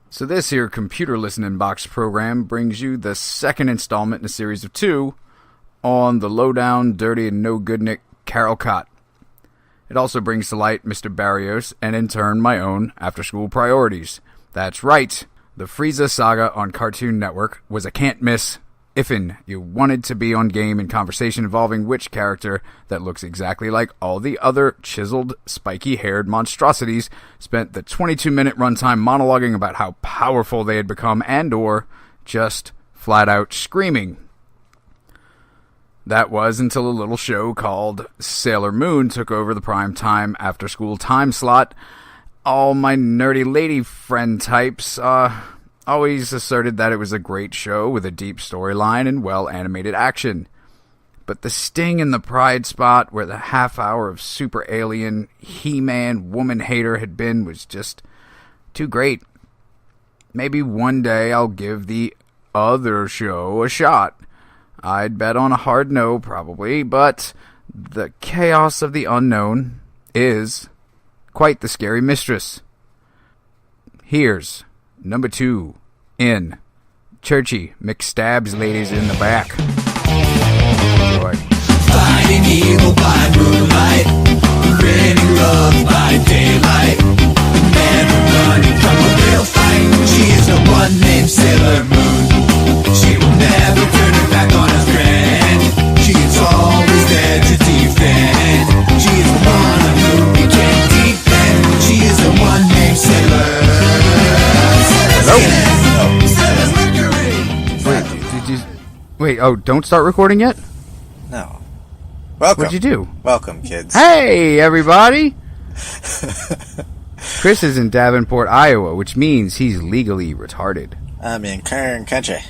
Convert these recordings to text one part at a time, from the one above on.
So this here Computer Listening Box program brings you the second installment in a series of 2 on the lowdown, dirty, and no-good-nick Karol Kot. It also brings to light Mr. Barrios, and in turn my own after-school priorities. That's right, the Frieza saga on Cartoon Network was a can't-miss if'n you wanted to be on game in conversation involving which character that looks exactly like all the other chiseled, spiky-haired monstrosities spent the 22-minute runtime monologuing about how powerful they had become and or just flat-out screaming. That was until a little show called Sailor Moon took over the prime-time after-school time slot. All my nerdy lady friend types, always asserted that it was a great show with a deep storyline and well-animated action. But the sting in the pride spot where the half hour of super alien, He-Man, woman-hater had been was just too great. Maybe one day I'll give the other show a shot. I'd bet on a hard no, probably, but the chaos of the unknown is quite the scary mistress. Here's number 2 in Churchy McStabs ladies in the back. Enjoy. Fighting evil by moonlight, creating love by daylight, never running from a real fight. She is the one named Sailor Moon. She will never turn her back on her friend. She is always there to defend. She is the one on whom we can depend. She is the one named Sailor. Wait, don't start recording yet? No. Welcome. What'd you do? Welcome, kids. Hey, everybody! Chris is in Davenport, Iowa, which means he's legally retarded. I'm in Kern Country.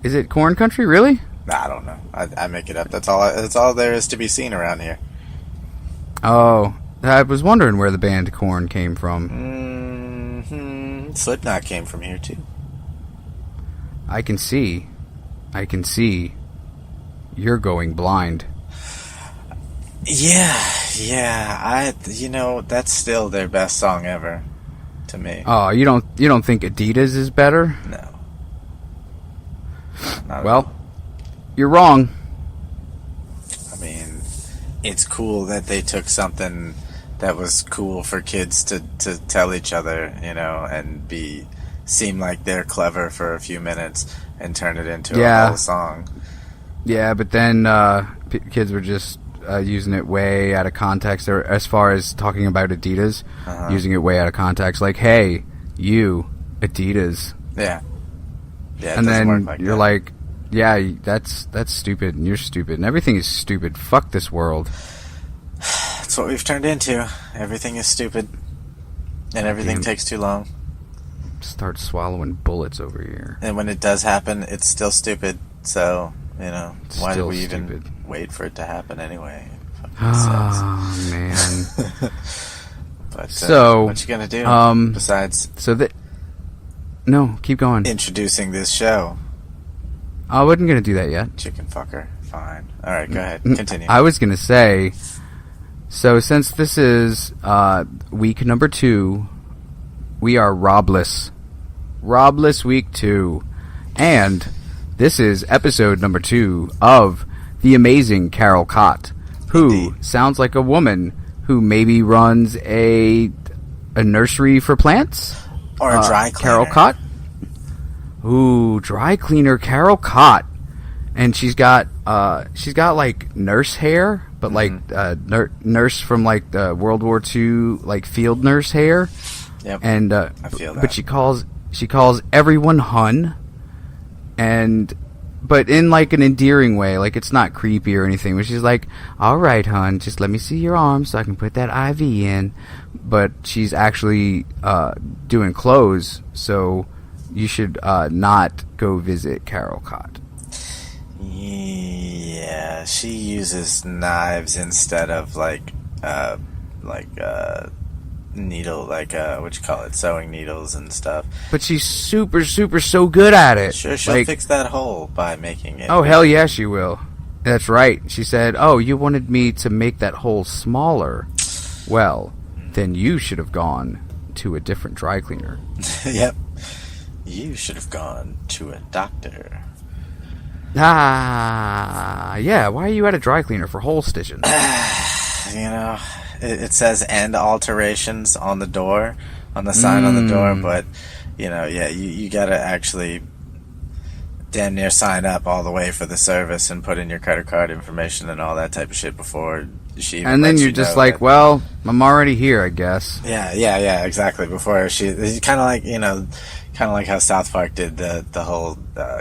Is it corn country, really? I don't know. I make it up. That's all there is to be seen around here. Oh, I was wondering where the band Korn came from. Slipknot came from here, too. I can see. You're going blind. Yeah. That's still their best song ever, to me. Oh, you don't think Adidas is better? No. Not well, you're wrong. I mean, it's cool that they took something that was cool for kids to tell each other, and seem like they're clever for a few minutes and turn it into a whole song. Yeah, but then kids were just using it way out of context, or as far as talking about Adidas, using it way out of context, like, hey, you, Adidas. Yeah. Yeah, and then you're like, yeah, that's stupid, and you're stupid, and everything is stupid. Fuck this world. That's what we've turned into. Everything is stupid, and everything takes too long. Start swallowing bullets over here. And when it does happen, it's still stupid. So, why do we even wait for it to happen anyway? Oh, man. But so, what you gonna do besides? No, keep going. Introducing this show. I wasn't gonna do that yet. Chicken fucker. Fine. All right, go ahead. Continue. I was gonna say. So since this is week number 2, we are Robless. Robless week 2. And this is episode number 2 of the amazing Karol Kot, who sounds like a woman who maybe runs a nursery for plants? Or a dry cleaner. Karol Kot? Ooh, dry cleaner Karol Kot. And she's got like nurse hair, but like nurse from like the World War II like field nurse hair. Yep. And I feel that. but she calls everyone hun, but in like an endearing way, like it's not creepy or anything. But she's like, "All right, hun, just let me see your arm so I can put that IV in." But she's actually doing clothes, so you should not go visit Karol Kot. Yeah, she uses knives instead of needle, sewing needles and stuff. But she's super so good at it. Sure, she'll fix that hole by making it. Oh, hell yeah, she will. That's right. She said, "Oh, you wanted me to make that hole smaller. Well, then you should have gone to a different dry cleaner. Yep. You should have gone to a doctor. Yeah, why are you at a dry cleaner for hole stitching? It says end alterations on the door, on the sign on the door, but, you gotta actually damn near sign up all the way for the service and put in your credit card information and all that type of shit before she even and then lets you're you just know like, that. well, I'm already here, I guess. Yeah, exactly. Before it's kind of like, how South Park did the whole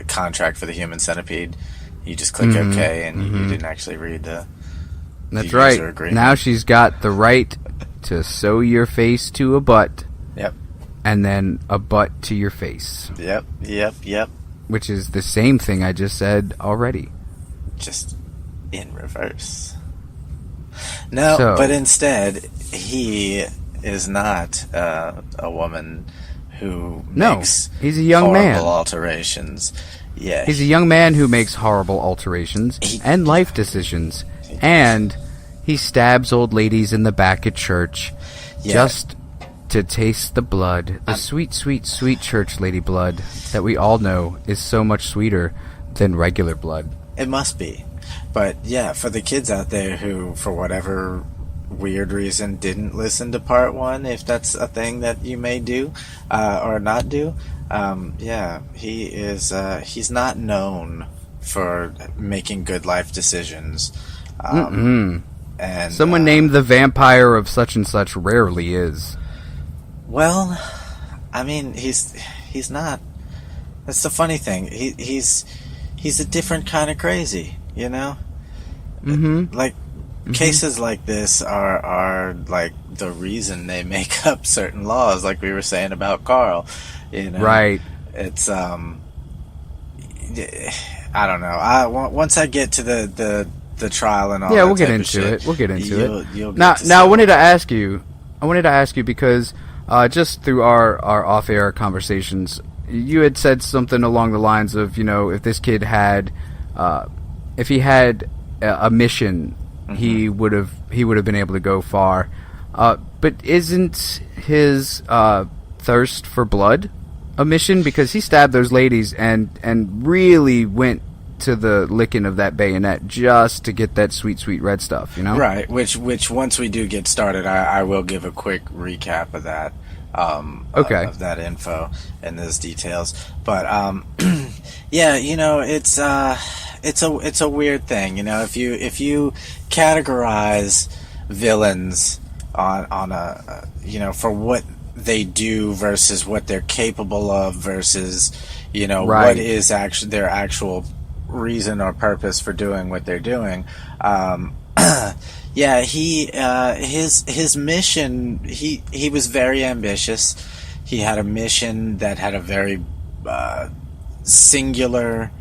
contract for the human centipede. You just click OK and you didn't actually read the That's user right. agreement. Now she's got the right to sew your face to a butt. Yep. And then a butt to your face. Yep. Which is the same thing I just said already. Just in reverse. No, So- but instead, he is not a woman who makes he's a young horrible man. alterations. Yeah, He's a young man who makes horrible alterations and life decisions. And he stabs old ladies in the back at church just to taste the blood. The sweet, sweet, sweet church lady blood that we all know is so much sweeter than regular blood. It must be. But yeah, for the kids out there who, for whatever weird reason, didn't listen to part one, if that's a thing that you may do or not do, he is. He's not known for making good life decisions. And Someone named the vampire of such and such rarely is. Well, I mean, he's not. That's the funny thing. He's a different kind of crazy, Like cases like this are like the reason they make up certain laws, like we were saying about Karl. Right. It's I don't know. Once I get to the trial and all. Yeah, that we'll get type of into shit, it. We'll get into it. You'll Now, get to I see wanted it. to ask you because just through our off-air conversations, you had said something along the lines of, if this kid had, if he had a mission, he would have been able to go far. But isn't his thirst for blood a mission? Because he stabbed those ladies and really went to the licking of that bayonet just to get that sweet, sweet red stuff, Right, which once we do get started, I will give a quick recap of that. Okay. Of that info and those details. But it's a weird thing, if you categorize villains on a for what they do versus what they're capable of versus Right. what is actually their actual reason or purpose for doing what they're doing. His mission, he was very ambitious. He had a mission that had a very singular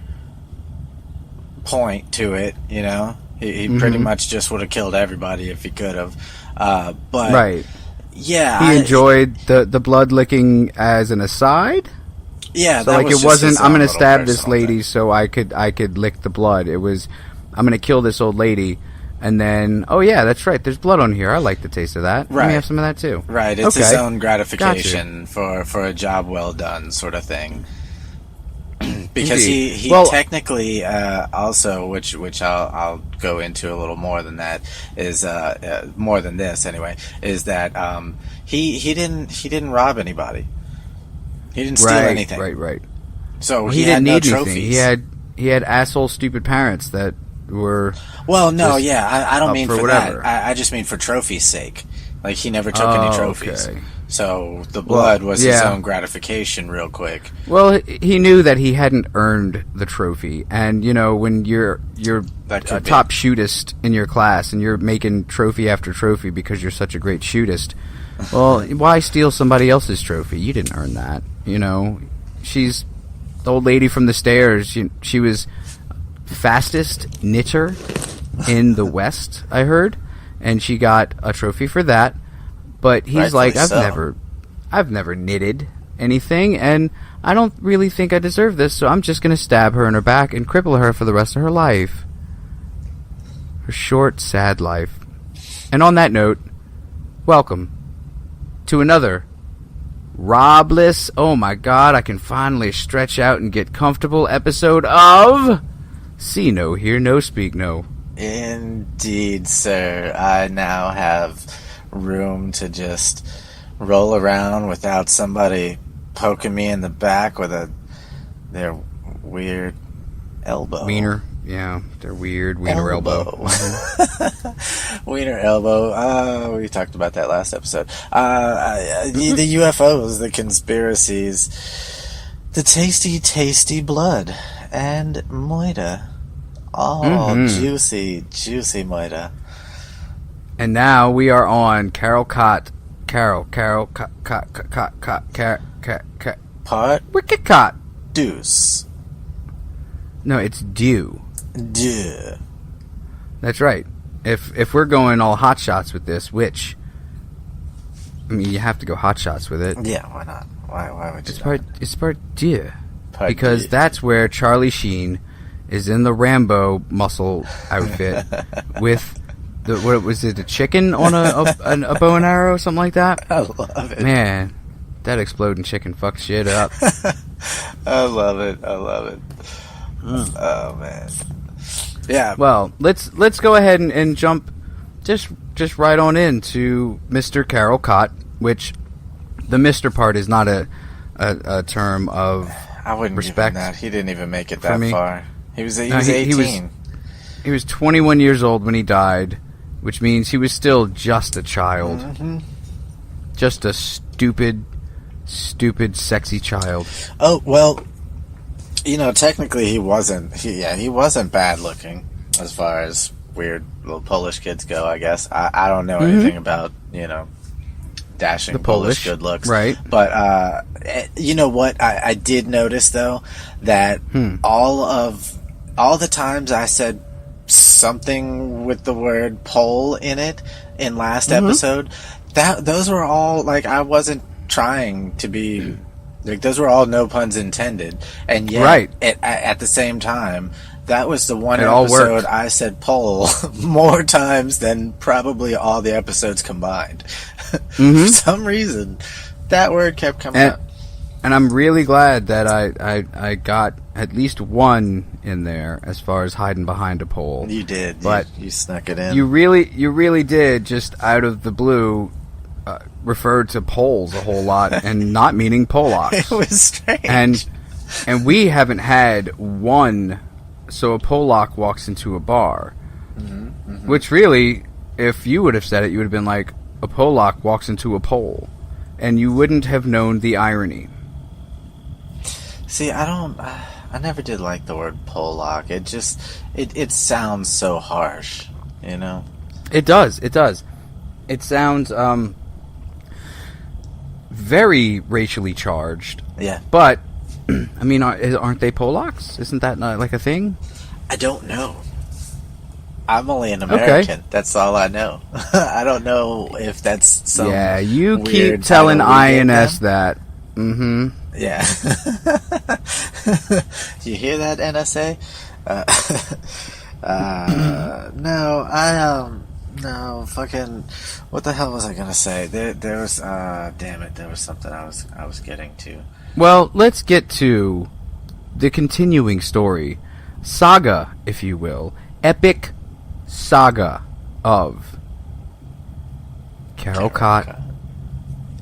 point to it, He pretty much just would have killed everybody if he could have. But Right. yeah, He enjoyed the blood licking as an aside. Yeah, So that like was it just wasn't his I'm own gonna little stab this personal lady thing. so I could lick the blood. It was I'm gonna kill this old lady and then oh yeah, that's right, there's blood on here. I like the taste of that. Let Right. me have some of that too. Right, it's his Okay. own gratification for a job well done sort of thing. Because Indeed. he Well- technically also, which I'll go into a little more than that, is more than this anyway, is that he didn't rob anybody. He didn't steal anything. Right. So He he had didn't no need trophies. anything. He had asshole stupid parents that were Well, no, just yeah, I don't up mean for for whatever. that. I just mean for trophy's sake. Like, he never took any trophies. Okay. So the blood was his yeah. own gratification real quick. Well, he knew that he hadn't earned the trophy, and when you're That could be. top shootist in your class and you're making trophy after trophy because you're such a great shootist, well, why steal somebody else's trophy? You didn't earn that. She's the old lady from the stairs. She was fastest knitter in the West, I heard, and she got a trophy for that. But he's Rightfully like, so. I've never knitted anything, and I don't really think I deserve this, so I'm just going to stab her in her back and cripple her for the rest of her life. Her short, sad life. And on that note, welcome to another Robless, oh my god, I can finally stretch out and get comfortable episode of See No, Hear No, Speak No. Indeed, sir. I now have room to just roll around without somebody poking me in the back with their weird elbow. Wiener. Yeah, their weird wiener elbow. Wiener elbow. We talked about that last episode. The UFOs, the conspiracies, the tasty, tasty blood, and Moida. Oh, juicy, juicy Moida. And now we are on Karol Kot. Part Wicked Kot. deuce. No, it's Dew. Duh. That's right. If we're going all hot shots with this, which, I mean, you have to go hot shots with it. Yeah, why not? Why would you It's part Dew. Part Because deux. that's where Charlie Sheen is in the Rambo muscle outfit with what was it, a chicken on a bow and arrow, something like that? I love it. Man, that exploding chicken fucks shit up. I love it. Oh, man. Yeah. Well, let's go ahead and jump just right on into Mr. Karol Kot, which the Mr. part is not a term of I wouldn't respect. give him that. He didn't even make it that me. far. He was 18. He was 21 years old when he died, which means he was still just a child. Mm-hmm. Just a stupid, sexy child. Oh, well, technically he wasn't. He wasn't bad looking as far as weird little Polish kids go, I guess. I don't know anything about, dashing The Polish Polish, good looks. right. But, you know what? I did notice, though, that all the times I said something with the word Pole in it in last episode, those were all, like, I wasn't trying to be... Like, those were all no puns intended. And yet, Right. at the same time, that was the one It all episode worked. I said pole more times than probably all the episodes combined. For some reason, that word kept coming up. And I'm really glad that I got at least one in there as far as hiding behind a pole. You did. But you snuck it in. You really did, just out of the blue, referred to poles a whole lot and not meaning Polacks. It was strange. And we haven't had one. So a Polock walks into a bar, which really, if you would have said it, you would have been like, a Polock walks into a pole, and you wouldn't have known the irony. See, I never did like the word Polock. It just, it sounds so harsh, It does. It sounds, very racially charged. Yeah. But, I mean, aren't they Polacks? Isn't that not like a thing? I don't know. I'm only an American. Okay. That's all I know. I don't know if that's some Yeah, you keep weird telling title we gave INS them. that. Yeah. You hear that, NSA? No, fucking, what the hell was I gonna say? There was, damn it, there was something I was getting to. Well, let's get to the continuing story. Saga, if you will. Epic saga of Karol Kot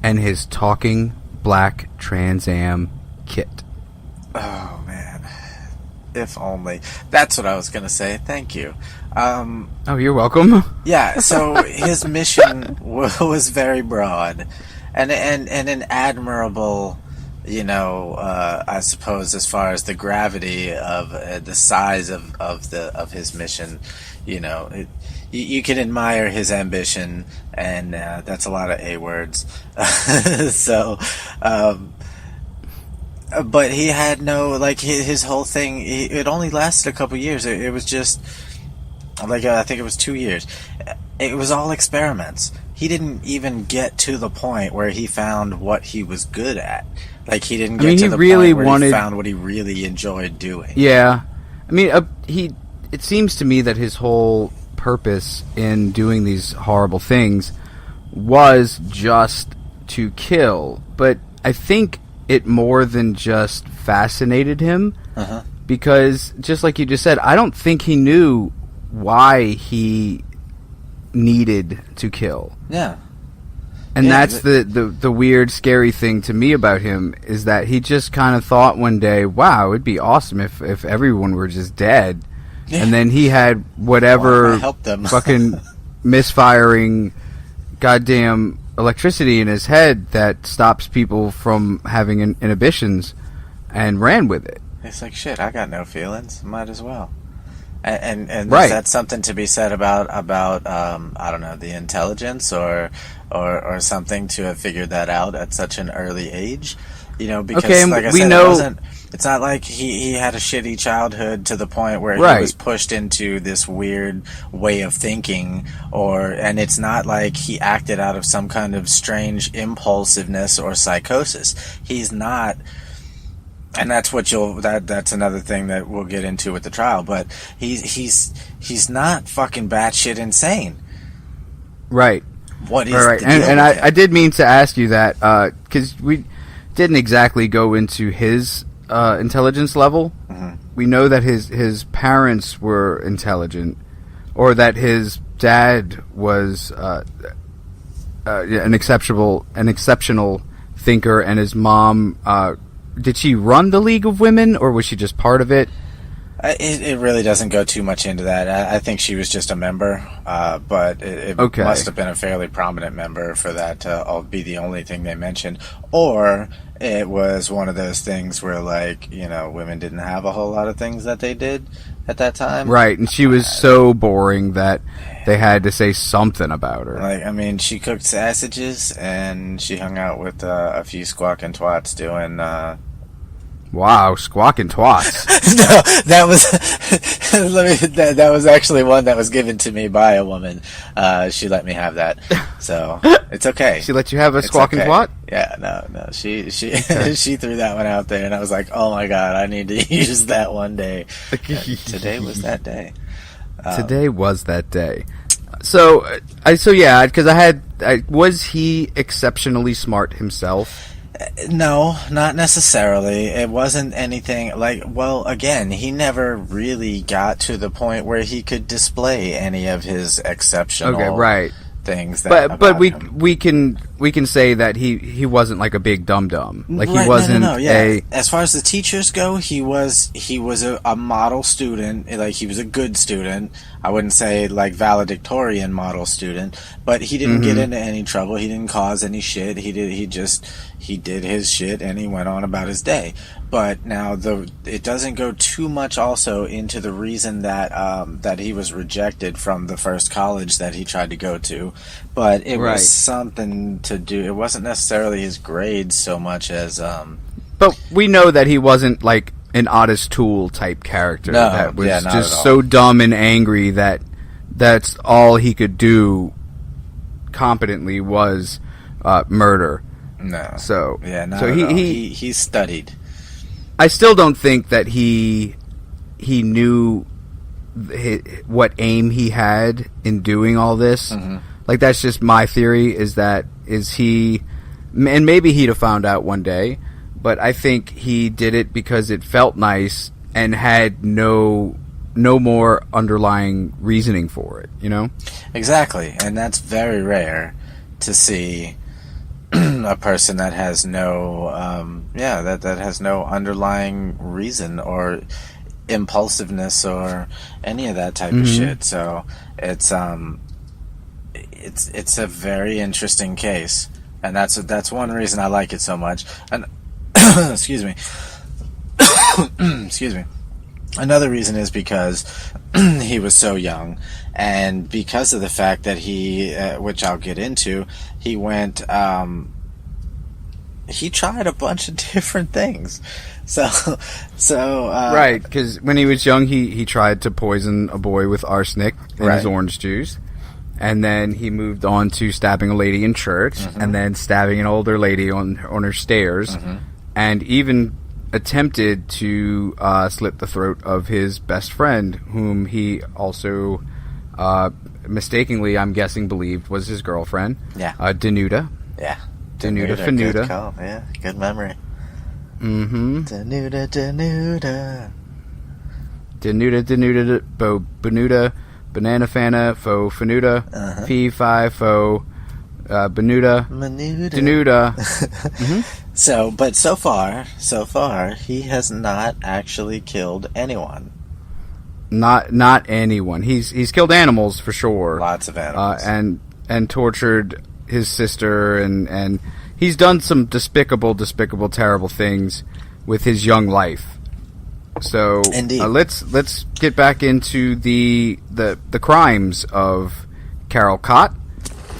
and his talking black Trans Am kit. Oh, man. If only. That's what I was gonna say. Thank you. Oh, you're welcome. Yeah, so his mission was very broad, and an admirable, I suppose, as far as the gravity of the size of his mission, you can admire his ambition, and that's a lot of A words. So, but he had no, like, his whole thing. It only lasted a couple years. It was just. I think it was 2 years. It was all experiments. He didn't even get to the point where he found what he was good at. Like, he didn't get to the point where he found what he really enjoyed doing. Yeah. I mean, it seems to me that his whole purpose in doing these horrible things was just to kill. But I think it more than just fascinated him, because just like you just said, I don't think he knew why he needed to kill. Yeah. And that's the weird, scary thing to me about him, is that he just kind of thought one day, wow, it'd be awesome if everyone were just dead. Yeah. And then he had whatever help them. fucking misfiring goddamn electricity in his head that stops people from having inhibitions, and ran with it. It's like, shit, I got no feelings. Might as well. And right. Is that something to be said about I don't know, the intelligence or something to have figured that out at such an early age? You know, because like I said, it's not like he had a shitty childhood to the point where he was pushed into this weird way of thinking, and it's not like he acted out of some kind of strange impulsiveness or psychosis. He's not. And that's what that's another thing that we'll get into with the trial, but he's not fucking batshit insane. Right. What is right. the deal and with I did mean to ask you that, because we didn't exactly go into his intelligence level. Mm-hmm. We know that his parents were intelligent, or that his dad was an exceptional thinker, and his mom. Did she run the League of Women, or was she just part of it? It really doesn't go too much into that. I think she was just a member, but it must have been a fairly prominent member for that to be the only thing they mentioned. Or it was one of those things where, like, you know, women didn't have a whole lot of things that they did at that time. Right, and she was so boring that they had to say something about her. Like, I mean, she cooked sausages, and she hung out with a few squawking twats doing... Wow, squawking twats. No, that was that was actually one that was given to me by a woman. She let me have that, so it's okay. She let you have a squawking twat? Yeah, no. She she threw that one out there, and I was like, oh my god, I need to use that one day. Today was that day. Today was that day. So yeah, because was he exceptionally smart himself? No, not necessarily. It wasn't anything like, well, again, he never really got to the point where he could display any of his exceptional things. But we can say that he wasn't like a big dum-dum. Like, he wasn't As far as the teachers go, he was a model student. Like, he was a good student. I wouldn't say like valedictorian model student, but he didn't get into any trouble. He didn't cause any shit. He did his shit, and he went on about his day. But now it doesn't go too much also into the reason that he was rejected from the first college that he tried to go to. But it was something to do. It wasn't necessarily his grades so much as. But we know that he wasn't like an Otis Toole type character that was just so dumb and angry that that's all he could do competently was murder. No. So he studied. I still don't think that he knew what aim he had in doing all this. Mm-hmm. Like, that's just my theory. And maybe he'd have found out one day, but I think he did it because it felt nice and had no more underlying reasoning for it. You know? Exactly, and that's very rare to see. A person that has no that has no underlying reason or impulsiveness or any of that type of shit. So it's a very interesting case, and that's one reason I like it so much. And excuse me. Another reason is because he was so young, and because of the fact that he, which I'll get into, he went, he tried a bunch of different things. Right, because when he was young, he tried to poison a boy with arsenic in his orange juice, and then he moved on to stabbing a lady in church, and then stabbing an older lady on her stairs, and even attempted to slit the throat of his best friend, whom he also mistakenly, I'm guessing, believed was his girlfriend. Yeah. Danuta. Yeah. Denuda Good Fenuda. call. Yeah, good memory. Mm-hmm. Denuda. Denuda, Bo Benuda, Banana Fana, Fo Fenuda, Fee Fi Fo, Benuda, Denuda. So, but so far, he has not actually killed anyone. Not anyone. He's killed animals for sure. Lots of animals. And tortured his sister, and he's done some despicable, terrible things with his young life. So let's get back into the crimes of Karol Kot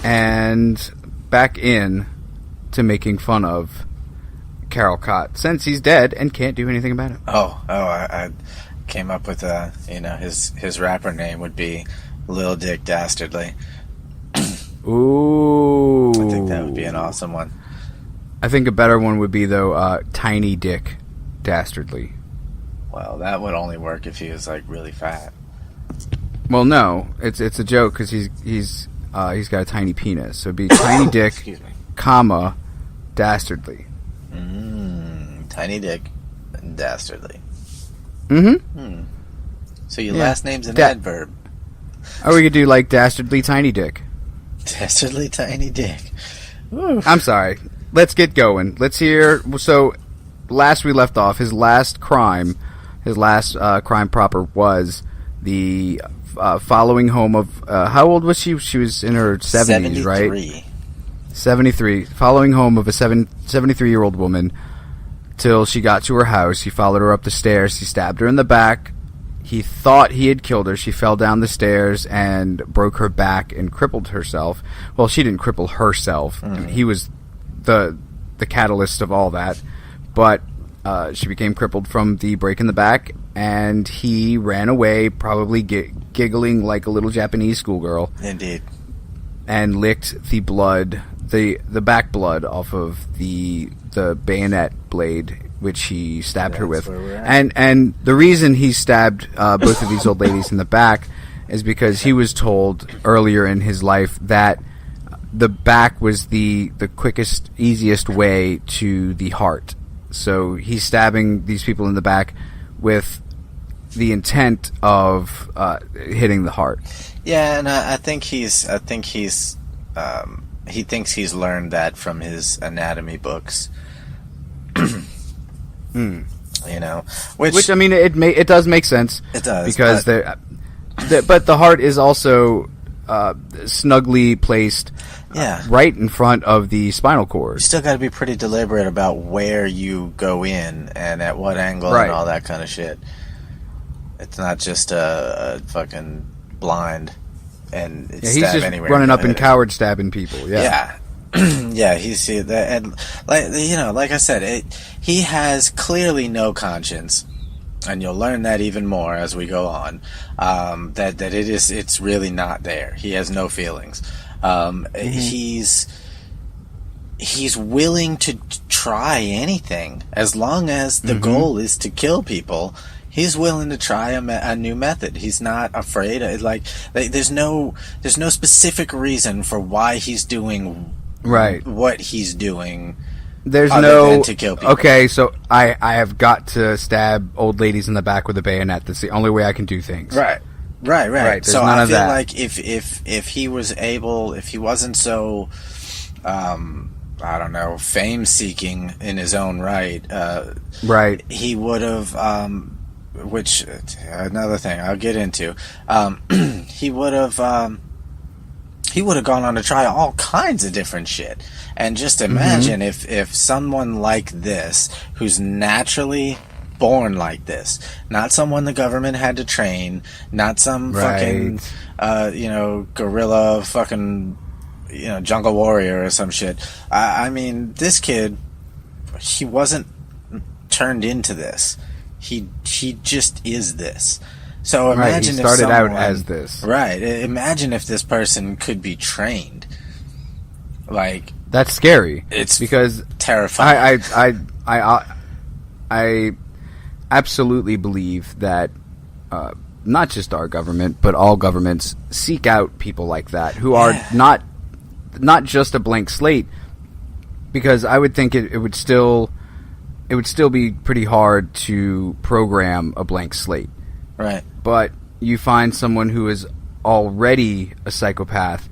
and back in to making fun of Karol Kot since he's dead and can't do anything about it. I came up with his rapper name would be Lil Dick Dastardly. Ooh, I think that would be an awesome one. I think a better one would be though Tiny Dick Dastardly. Well, that would only work if he was like really fat. Well, no, it's a joke because he's got a tiny penis, so it'd be Tiny Dick, Excuse me. comma, Dastardly. Tiny Dick, Dastardly. Mm-hmm. So your last name's an Da- adverb. Or we could do like Dastardly Tiny Dick. Dastardly Tiny Dick. Woo. I'm sorry. Let's get going. Let's hear. So, last we left off, his last crime proper was the following home of. How old was she? She was in her 70s, right? 73. Following home of a 73-year-old woman till she got to her house. He followed her up the stairs. He stabbed her in the back. He thought he had killed her. She fell down the stairs and broke her back and crippled herself. Well, she didn't cripple herself. He was the catalyst of all that. But she became crippled from the break in the back, and he ran away, probably giggling like a little Japanese schoolgirl. Indeed. And licked the blood, the back blood off of the bayonet blade, which he stabbed her with. And the reason he stabbed both of these old ladies in the back is because he was told earlier in his life that the back was the quickest, easiest way to the heart. So he's stabbing these people in the back with the intent of hitting the heart. Yeah, and I think he thinks he's learned that from his anatomy books. You know, which I mean, it does make sense. It does, because but the heart is also snugly placed. Right in front of the spinal cord. You still got to be pretty deliberate about where you go in and at what angle and all that kind of shit. It's not just a fucking blind and he's just anywhere running up and Koward stabbing people. Yeah. He's and like I said, he has clearly no conscience, and you'll learn that even more as we go on. That it's really not there. He has no feelings. He's willing to try anything as long as the goal is to kill people. He's willing to try a new method. He's not afraid. There's no specific reason for why he's doing what he's doing. There's than to kill people. Okay, so I have got to stab old ladies in the back with a bayonet. That's the only way I can do things. Right. So none I of feel that. like if he was able, if he wasn't so, I don't know, fame seeking in his own right, he would have, which another thing I'll get into, he would have gone on to try all kinds of different shit. And just imagine if someone like this, who's naturally born like this, not someone the government had to train, not some fucking gorilla fucking jungle warrior or some shit. I mean, this kid, he wasn't turned into this. He just is this. So imagine he started if out as this. Right. Imagine if this person could be trained. Like, that's scary. It's because terrifying. I absolutely believe that not just our government, but all governments seek out people like that who are not just a blank slate, because I would think it would still be pretty hard to program a blank slate. Right. But you find someone who is already a psychopath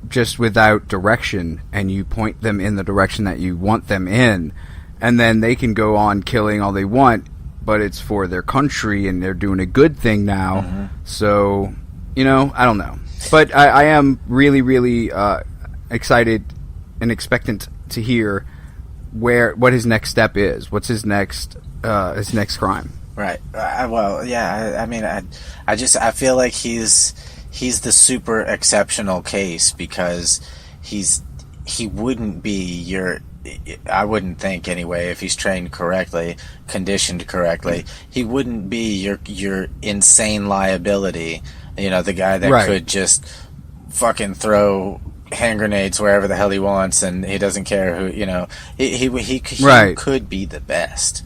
just without direction, and you point them in the direction that you want them in, and then they can go on killing all they want, but it's for their country and they're doing a good thing now. Mm-hmm. So, I don't know. But I am really, really excited and expectant to hear what his next step is. What's his next crime? Right. Well, yeah. I mean, I feel like he's the super exceptional case because he wouldn't be I wouldn't think anyway, if he's trained correctly, conditioned correctly, he wouldn't be your insane liability. The guy that could just fucking throw hand grenades wherever the hell he wants, and he doesn't care who. He could be the best.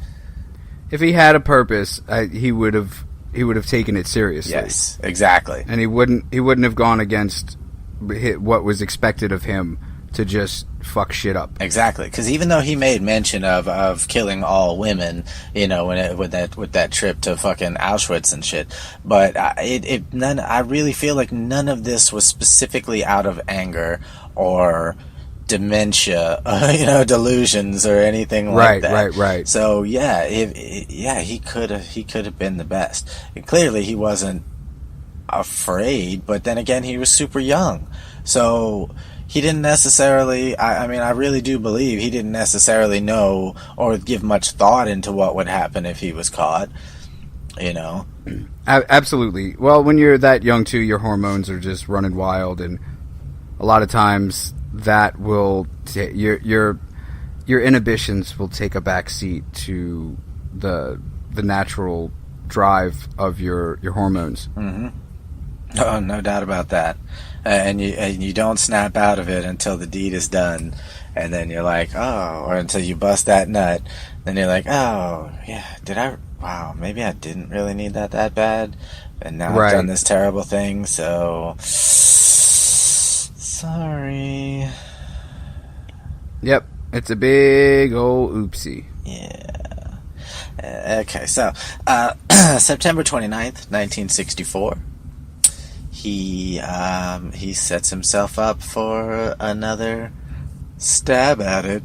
If he had a purpose, he would have taken it seriously. Yes, exactly. And he wouldn't have gone against what was expected of him to just fuck shit up. Exactly, because even though he made mention of killing all women, with that trip to fucking Auschwitz and shit, but I really feel like none of this was specifically out of anger or dementia, delusions or anything like that. Right. So he could have been the best. And clearly, he wasn't afraid, but then again, he was super young, so he didn't necessarily. I really do believe he didn't necessarily know or give much thought into what would happen if he was caught. Absolutely. Well, when you're that young too, your hormones are just running wild, and a lot of times that will your inhibitions will take a back seat to the natural drive of your hormones. Mm-hmm. Oh, no doubt about that. And you don't snap out of it until the deed is done, and then you're like, oh, or until you bust that nut, then you're like, oh, yeah, wow, maybe I didn't really need that bad, and now I've done this terrible thing, so sorry. Yep, it's a big old oopsie. Yeah. Okay, so September 29th, 1964. He sets himself up for another stab at it.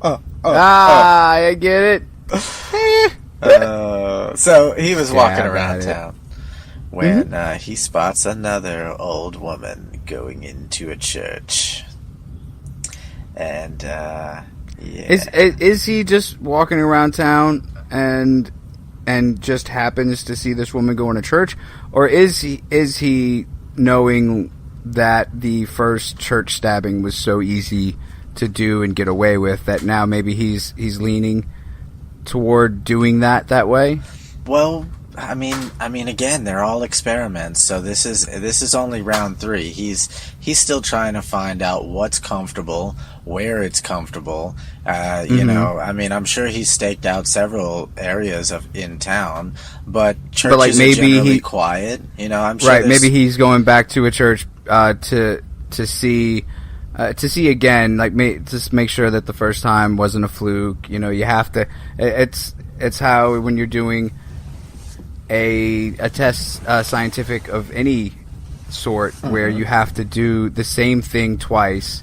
I get it. So he was walking around town when he spots another old woman going into a church. And is he just walking around town and just happens to see this woman going to church, or is he knowing that the first church stabbing was so easy to do and get away with that now maybe he's leaning toward doing that way? Well, I mean, again, they're all experiments. So this is only round 3. He's still trying to find out what's comfortable, where it's comfortable. I'm sure he's staked out several areas in town, but churches are generally quiet. I'm sure. Right, maybe he's going back to a church to see again, just make sure that the first time wasn't a fluke. You have to. It's how when you're doing a test scientific of any sort where you have to do the same thing twice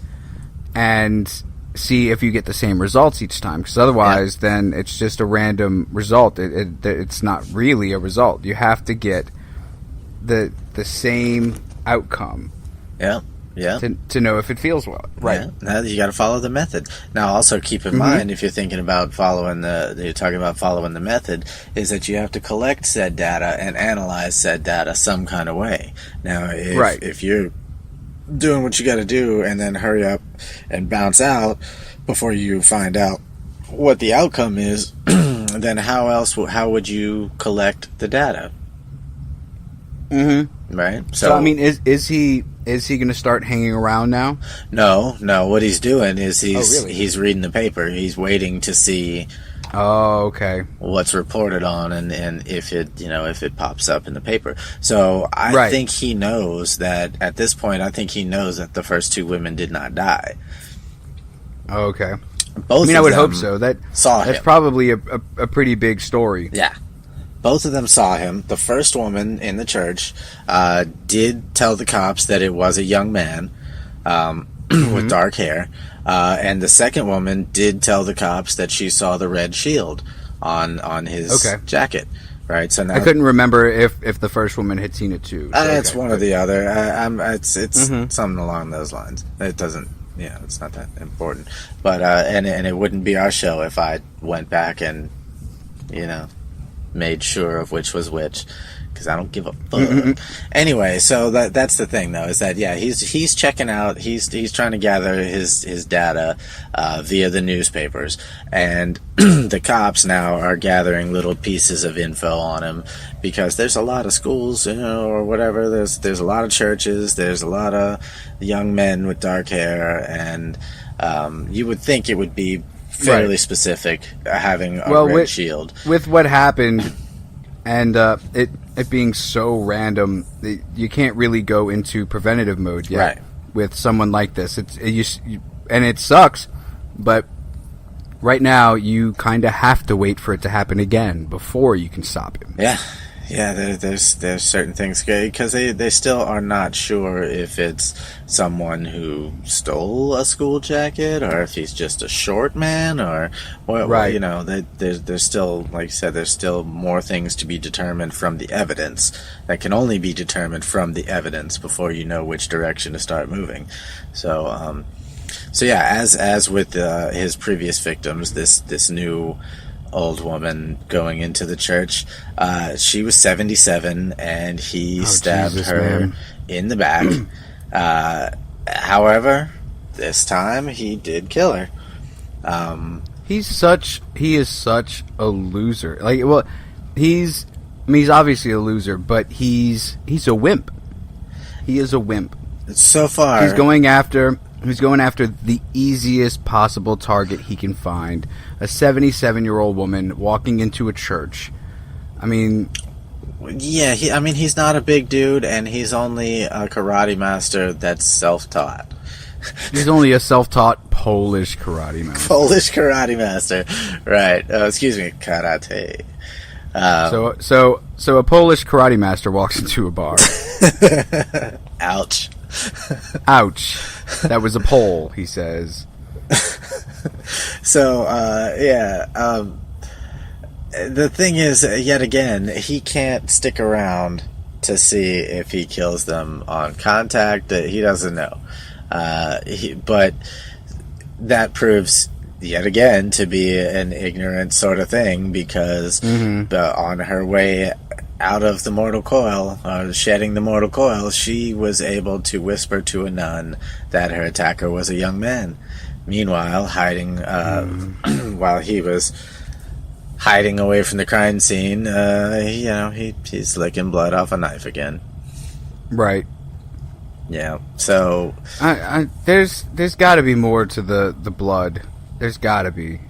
and see if you get the same results each time, because otherwise then it's just a random result. It's not really a result. You have to get the same outcome to know if it feels well. Right. Yeah. Now you got to follow the method. Now also keep in mind, if you're thinking about following the method, is that you have to collect said data and analyze said data some kind of way. Now if you're doing what you got to do and then hurry up and bounce out before you find out what the outcome is, then how would you collect the data? Right. So I mean, is he going to start hanging around now? No. What he's doing is he's reading the paper. He's waiting to see. Oh, okay. What's reported on and if it pops up in the paper. So I think he knows that at this point. I think he knows that the first 2 women did not die. Oh, okay. Both. I would hope so. That's him. probably a pretty big story. Yeah. Both of them saw him. The first woman in the church did tell the cops that it was a young man with dark hair. And the second woman did tell the cops that she saw the red shield on his jacket. Right, so now I couldn't remember if the first woman had seen it too. So it's one or the other. It's something along those lines. It doesn't, it's not that important. But and it wouldn't be our show if I went back and made sure of which was which, because I don't give a fuck. Anyway, so that's the thing, though, is that he's checking out. He's trying to gather his data via the newspapers, and the cops now are gathering little pieces of info on him, because there's a lot of schools, or whatever. There's a lot of churches. There's a lot of young men with dark hair, and you would think it would be fairly specific, having a red shield. With what happened, and it being so random, you can't really go into preventative mode yet. Right. With someone like this. And it sucks, but right now you kind of have to wait for it to happen again before you can stop him. Yeah, there's certain things, because they still are not sure if it's someone who stole a school jacket, or if he's just a short man, or right. There's still, like you said, there's still more things to be determined from the evidence that can only be determined from the evidence before you know which direction to start moving. So yeah, as with his previous victims, this new old woman going into the church, she was 77, and he stabbed her in the back. However, this time he did kill her. He is such a loser. He's obviously a loser, but he's a wimp. He is a wimp. So far, he's going after the easiest possible target he can find. A 77-year-old woman walking into a church. Yeah, he's not a big dude, and he's only a karate master that's self-taught. He's only a self-taught Polish karate master. Polish karate master, right? Excuse me, karate. So a Polish karate master walks into a bar. Ouch. Ouch. That was a Pole, he says. So, the thing is, yet again, he can't stick around to see if he kills them on contact. He doesn't know. But that proves, yet again, to be an ignorant sort of thing, because on her way out of the mortal coil, shedding the mortal coil, she was able to whisper to a nun that her attacker was a young man. Meanwhile, hiding, while he was hiding away from the crime scene, he's licking blood off a knife again. Right. Yeah. So there's got to be more to the blood. There's got to be.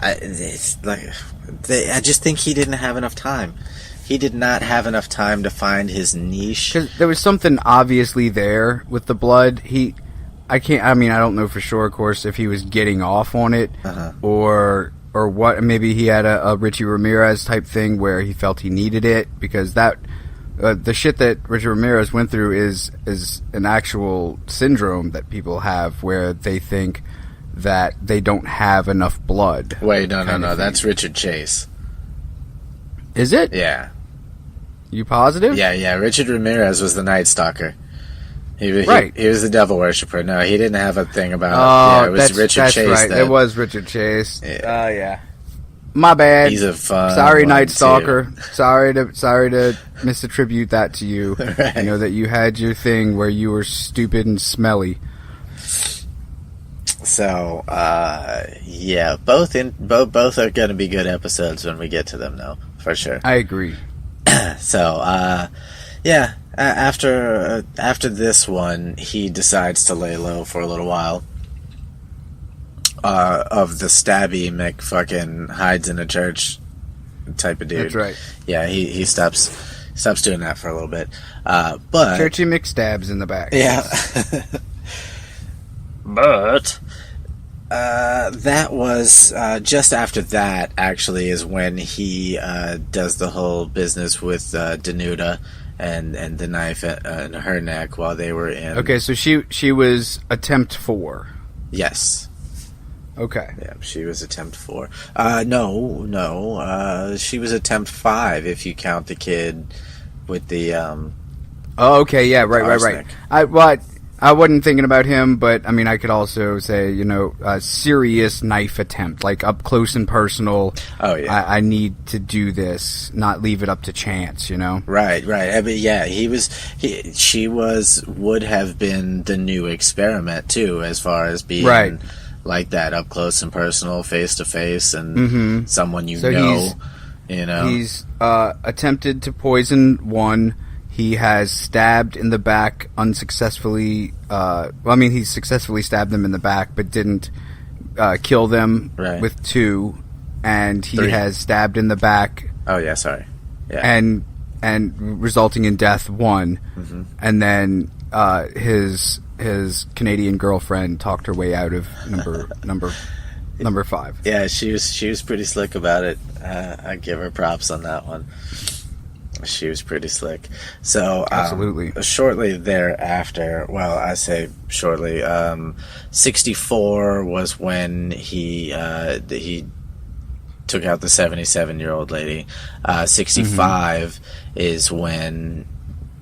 I just think he didn't have enough time. He did not have enough time to find his niche. 'Cause there was something obviously there with the blood. I don't know for sure, of course, if he was getting off on it or what. Maybe he had a Richie Ramirez type thing where he felt he needed it, because that the shit that Richie Ramirez went through is an actual syndrome that people have, where they think that they don't have enough blood. Wait, no, that's Richard Chase. Is it? Yeah. You positive? Yeah. Richard Ramirez was the Night Stalker. He was the devil worshiper. No, he didn't have a thing about. It was Richard Chase. Right. It was Richard Chase. Yeah. My bad. He's a fun. Sorry, Night Stalker. Sorry to misattribute that to you. Right. That you had your thing where you were stupid and smelly. So, both are going to be good episodes when we get to them, though, for sure. I agree. So, after this one, he decides to lay low for a little while. Of the stabby McFucking hides in a church type of dude. That's right. Yeah, he stops doing that for a little bit. But Churchy McStabs in the back. Yeah. But That was just after that. Actually, is when he does the whole business with Danuta and the knife in her neck while they were in. Okay, so she was attempt 4. Yes. Okay. Yeah, she was attempt 4. No. She was attempt 5 if you count the kid with the. Oh, okay. Yeah. Right. arsenic. I wasn't thinking about him, but I mean, I could also say, a serious knife attempt, like up close and personal. Oh yeah. I need to do this, not leave it up to chance. Right. I mean, yeah, she would have been the new experiment too, as far as being right. like that, up close and personal, face to face, and someone so He's attempted to poison one. He has stabbed in the back unsuccessfully. He successfully stabbed them in the back, but didn't kill them with 2. And he 3. has stabbed in the back. Oh yeah, sorry. Yeah. And resulting in death 1. Mm-hmm. And then his Canadian girlfriend talked her way out of number 5. Yeah, she was pretty slick about it. I give her props on that one. She was pretty slick. So absolutely. Shortly thereafter, well, I say shortly, 64 was when he took out the 77-year-old lady. 65 is when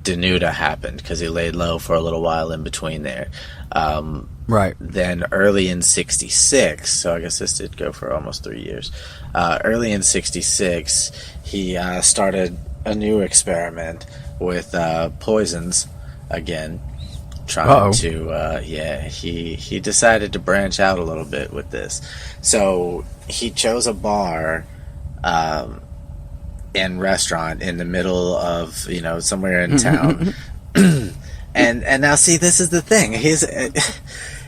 Danuta happened, because he laid low for a little while in between there. Right. Then early in 66, so I guess this did go for almost 3 years. Early in 66, he started a new experiment with poisons again, trying to he decided to branch out a little bit with this. So he chose a bar and restaurant in the middle of somewhere in town. and now see, this is the thing,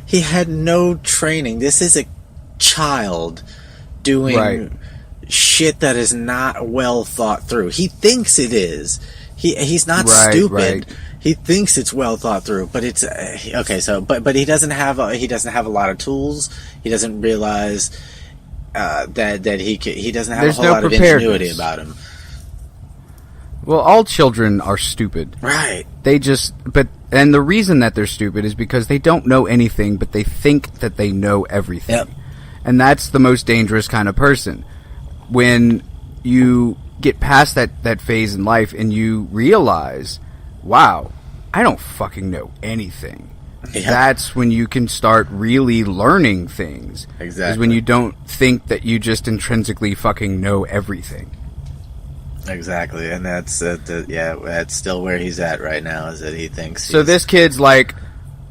he had no training. This is a child doing shit that is not well thought through. He thinks it is. He's not stupid. Right. He thinks it's well thought through, but it's okay. So, but he doesn't have a lot of tools. He doesn't realize that he doesn't have a whole lot of ingenuity about him. Well, all children are stupid. Right. And the reason that they're stupid is because they don't know anything, but they think that they know everything. Yep. And that's the most dangerous kind of person. When you get past that phase in life and you realize, wow, I don't fucking know anything. Yeah. That's when you can start really learning things. Exactly. Is when you don't think that you just intrinsically fucking know everything. Exactly, and that's that's still where he's at right now, is that he thinks so this kid's like,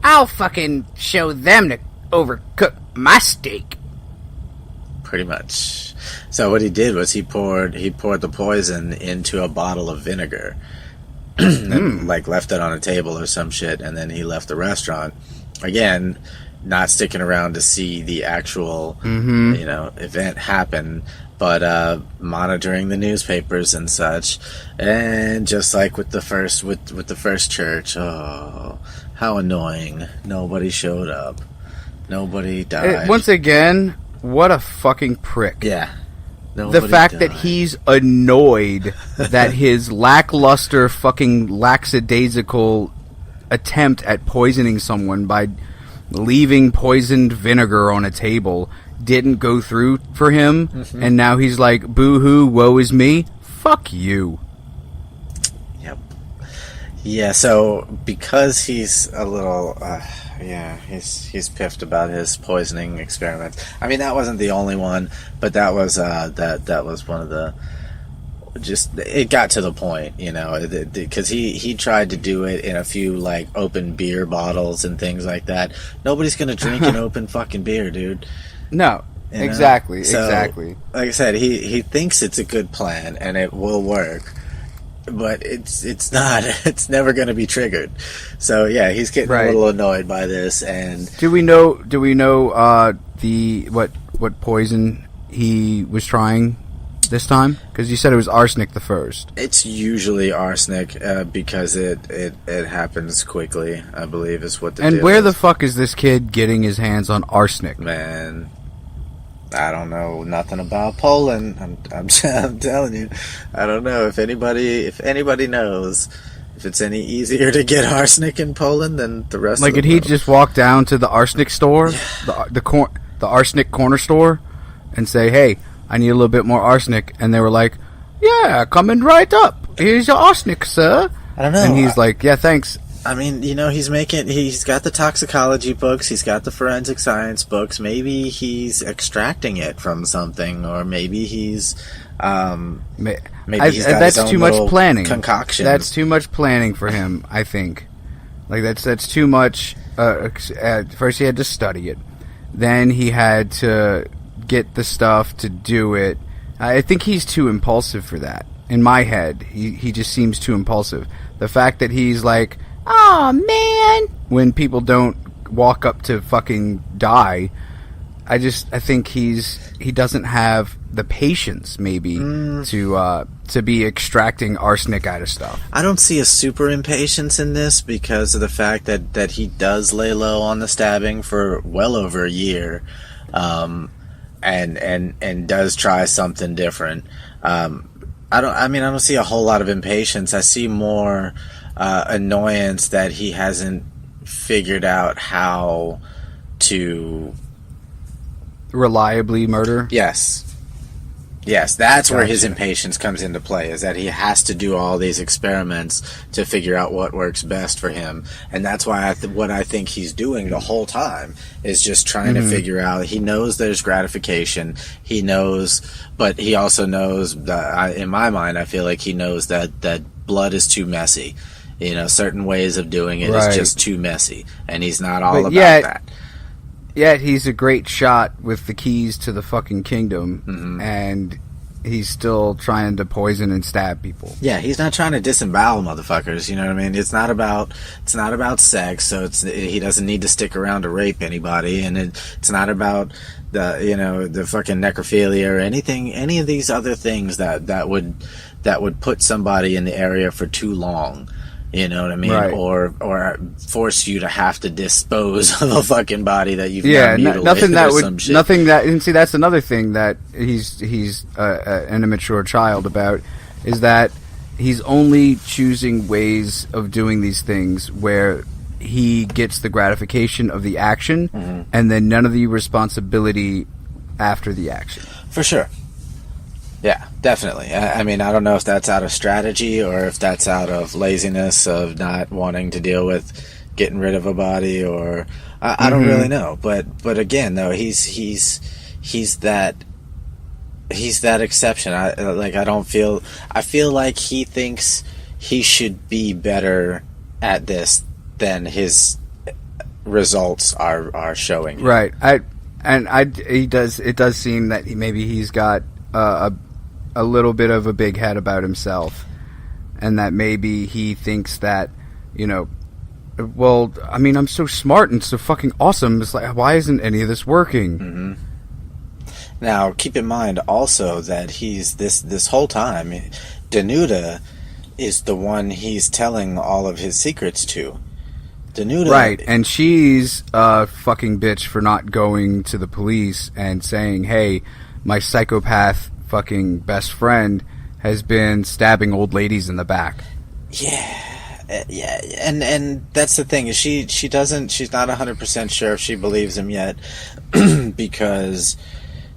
I'll fucking show them to overcook my steak. Pretty much. So what he did was he poured the poison into a bottle of vinegar and left it on a table or some shit, and then he left the restaurant. Again, not sticking around to see the actual event happen, but monitoring the newspapers and such. And just like with the first church, oh, how annoying. Nobody showed up. Nobody died. Once again, what a fucking prick. Yeah. The fact that he's annoyed that his lackluster fucking lackadaisical attempt at poisoning someone by leaving poisoned vinegar on a table didn't go through for him, and now he's like, boo-hoo, woe is me. Fuck you. Yep. Yeah, so because he's a little... he's piffed about his poisoning experiments. I mean, that wasn't the only one, but that was that was one of the. Just it got to the point, because he tried to do it in a few open beer bottles and things like that. Nobody's gonna drink an open fucking beer, dude. No, exactly. Like I said, he thinks it's a good plan and it will work. But it's not. It's never going to be triggered. So yeah, he's getting a little annoyed by this. And do we know what poison he was trying? this time? Because you said it was arsenic the first. It's usually arsenic because it happens quickly, I believe, is what the And deal where is. the fuck is this kid getting his hands on arsenic? Man, I don't know nothing about Poland. I'm telling you, I don't know if anybody knows if it's any easier to get arsenic in Poland than the rest Like, of the did he world. just walk down to the arsenic store, the arsenic corner store, and say, "Hey, I need a little bit more arsenic," and they were like, "Yeah, coming right up. Here's your arsenic, sir." I don't know. And he's like, "Yeah, thanks." I mean, he's got the toxicology books, he's got the forensic science books. Maybe he's extracting it from something, or maybe he's maybe he's got that's his own too much little planning. concoction. That's too much planning for him, I think. Like, that's too much. First he had to study it, then he had to get the stuff to do it. I think he's too impulsive for that. In my head, he just seems too impulsive. The fact that he's like, "Oh man," when people don't walk up to fucking die, I think he doesn't have the patience maybe to be extracting arsenic out of stuff. I don't see a super impatience in this because of the fact that he does lay low on the stabbing for well over a year, and does try something different. I don't see a whole lot of impatience. I see more annoyance that he hasn't figured out how to Reliably murder? Yes, that's where his Gotcha. impatience comes into play, is that he has to do all these experiments to figure out what works best for him. And that's why what I think he's doing the whole time is just trying to figure out. He knows there's gratification. He knows, but he also knows that, in my mind, I feel like he knows that blood is too messy. Certain ways of doing it is just too messy, and he's not all about that. Yet he's a great shot with the keys to the fucking kingdom, and he's still trying to poison and stab people. Yeah, he's not trying to disembowel motherfuckers. You know what I mean? It's not about sex, so he doesn't need to stick around to rape anybody, and it's not about the fucking necrophilia or any of these other things that would put somebody in the area for too long. You know what I mean? Right. Or force you to have to dispose of a fucking body that you've Nothing that or some would shit. nothing that. And see, that's another thing that he's an immature child about, is that he's only choosing ways of doing these things where he gets the gratification of the action, and then none of the responsibility after the action. For sure. Yeah, definitely. I mean, I don't know if that's out of strategy or if that's out of laziness of not wanting to deal with getting rid of a body, or I don't really know. But again, though, he's that exception. I feel like he thinks he should be better at this than his results are showing him. Right. It does seem that he's got a little bit of a big head about himself, and that maybe he thinks that, well, I mean, I'm so smart and so fucking awesome. It's like, why isn't any of this working? Now, keep in mind also that he's this whole time, Danuta is the one he's telling all of his secrets to. Danuta, Right, and she's a fucking bitch for not going to the police and saying, "Hey, my psychopath fucking best friend has been stabbing old ladies in the back." Yeah, and that's the thing, is she's not 100% sure if she believes him yet, because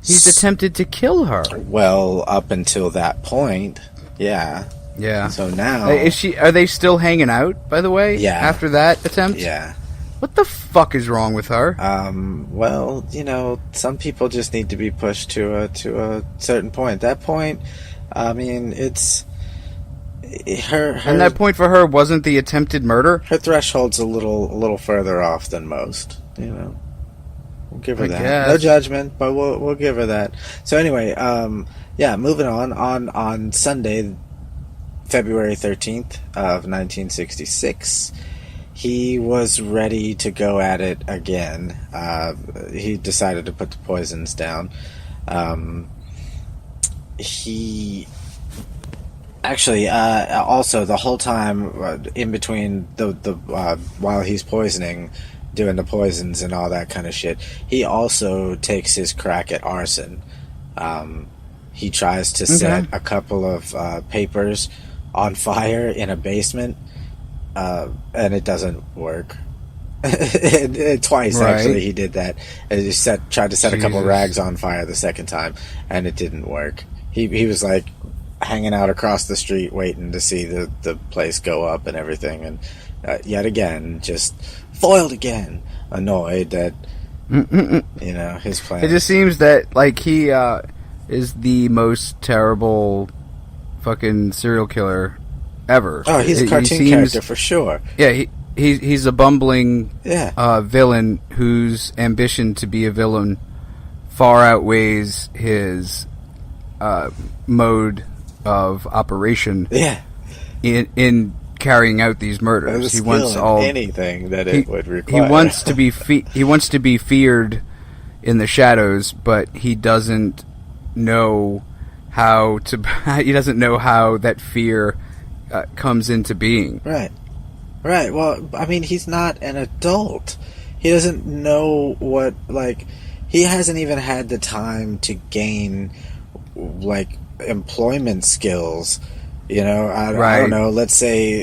He's attempted to kill her. well, up until that point, yeah. Yeah. So now, Are they still hanging out, by the way? Yeah. After that attempt? yeah. What the fuck is wrong with her? Well, some people just need to be pushed to a certain point. At that point, I mean, it's her. And that point for her wasn't the attempted murder? Her threshold's a little further off than most. We'll give her I that. guess. No judgment, but we'll give her that. So anyway, moving on Sunday, February 13th of 1966. He was ready to go at it again. He decided to put the poisons down. he actually also the whole time in between the while he's poisoning, doing the poisons and all that kind of shit, he also takes his crack at arson. He tries to set a couple of papers on fire in a basement, and it doesn't work. Twice, actually, he did that. And he tried to set a couple rags on fire the second time, and it didn't work. He was like hanging out across the street waiting to see the place go up and everything, and yet again, just foiled again, annoyed that, his plan. It just seems that, like, he is the most terrible fucking serial killer ever. Oh, he's a cartoon character for sure. Yeah, he's a bumbling villain whose ambition to be a villain far outweighs his mode of operation. Yeah, in carrying out these murders. He wants anything that it would require. He wants to be he wants to be feared in the shadows, but he doesn't know how to. He doesn't know how that fear comes into being. Right. Well, I mean, he's not an adult. He doesn't know what, like, he hasn't even had the time to gain, like, employment skills. I don't know. Let's say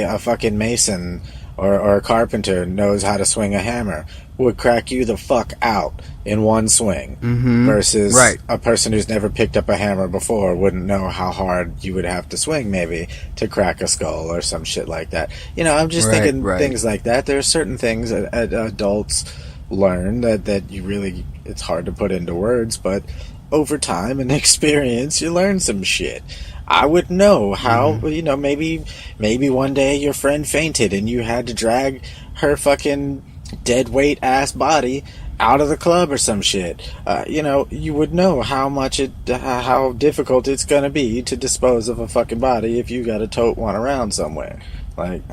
a fucking mason or a carpenter knows how to swing a hammer, would crack you the fuck out in one swing, versus a person who's never picked up a hammer before wouldn't know how hard you would have to swing, maybe, to crack a skull or some shit like that. I'm just thinking things like that. There are certain things that adults learn that you really, it's hard to put into words, but over time and experience, you learn some shit. I would know how, maybe one day your friend fainted and you had to drag her fucking dead weight ass body out of the club or some shit. You would know how difficult it's gonna be to dispose of a fucking body if you gotta tote one around somewhere. Like,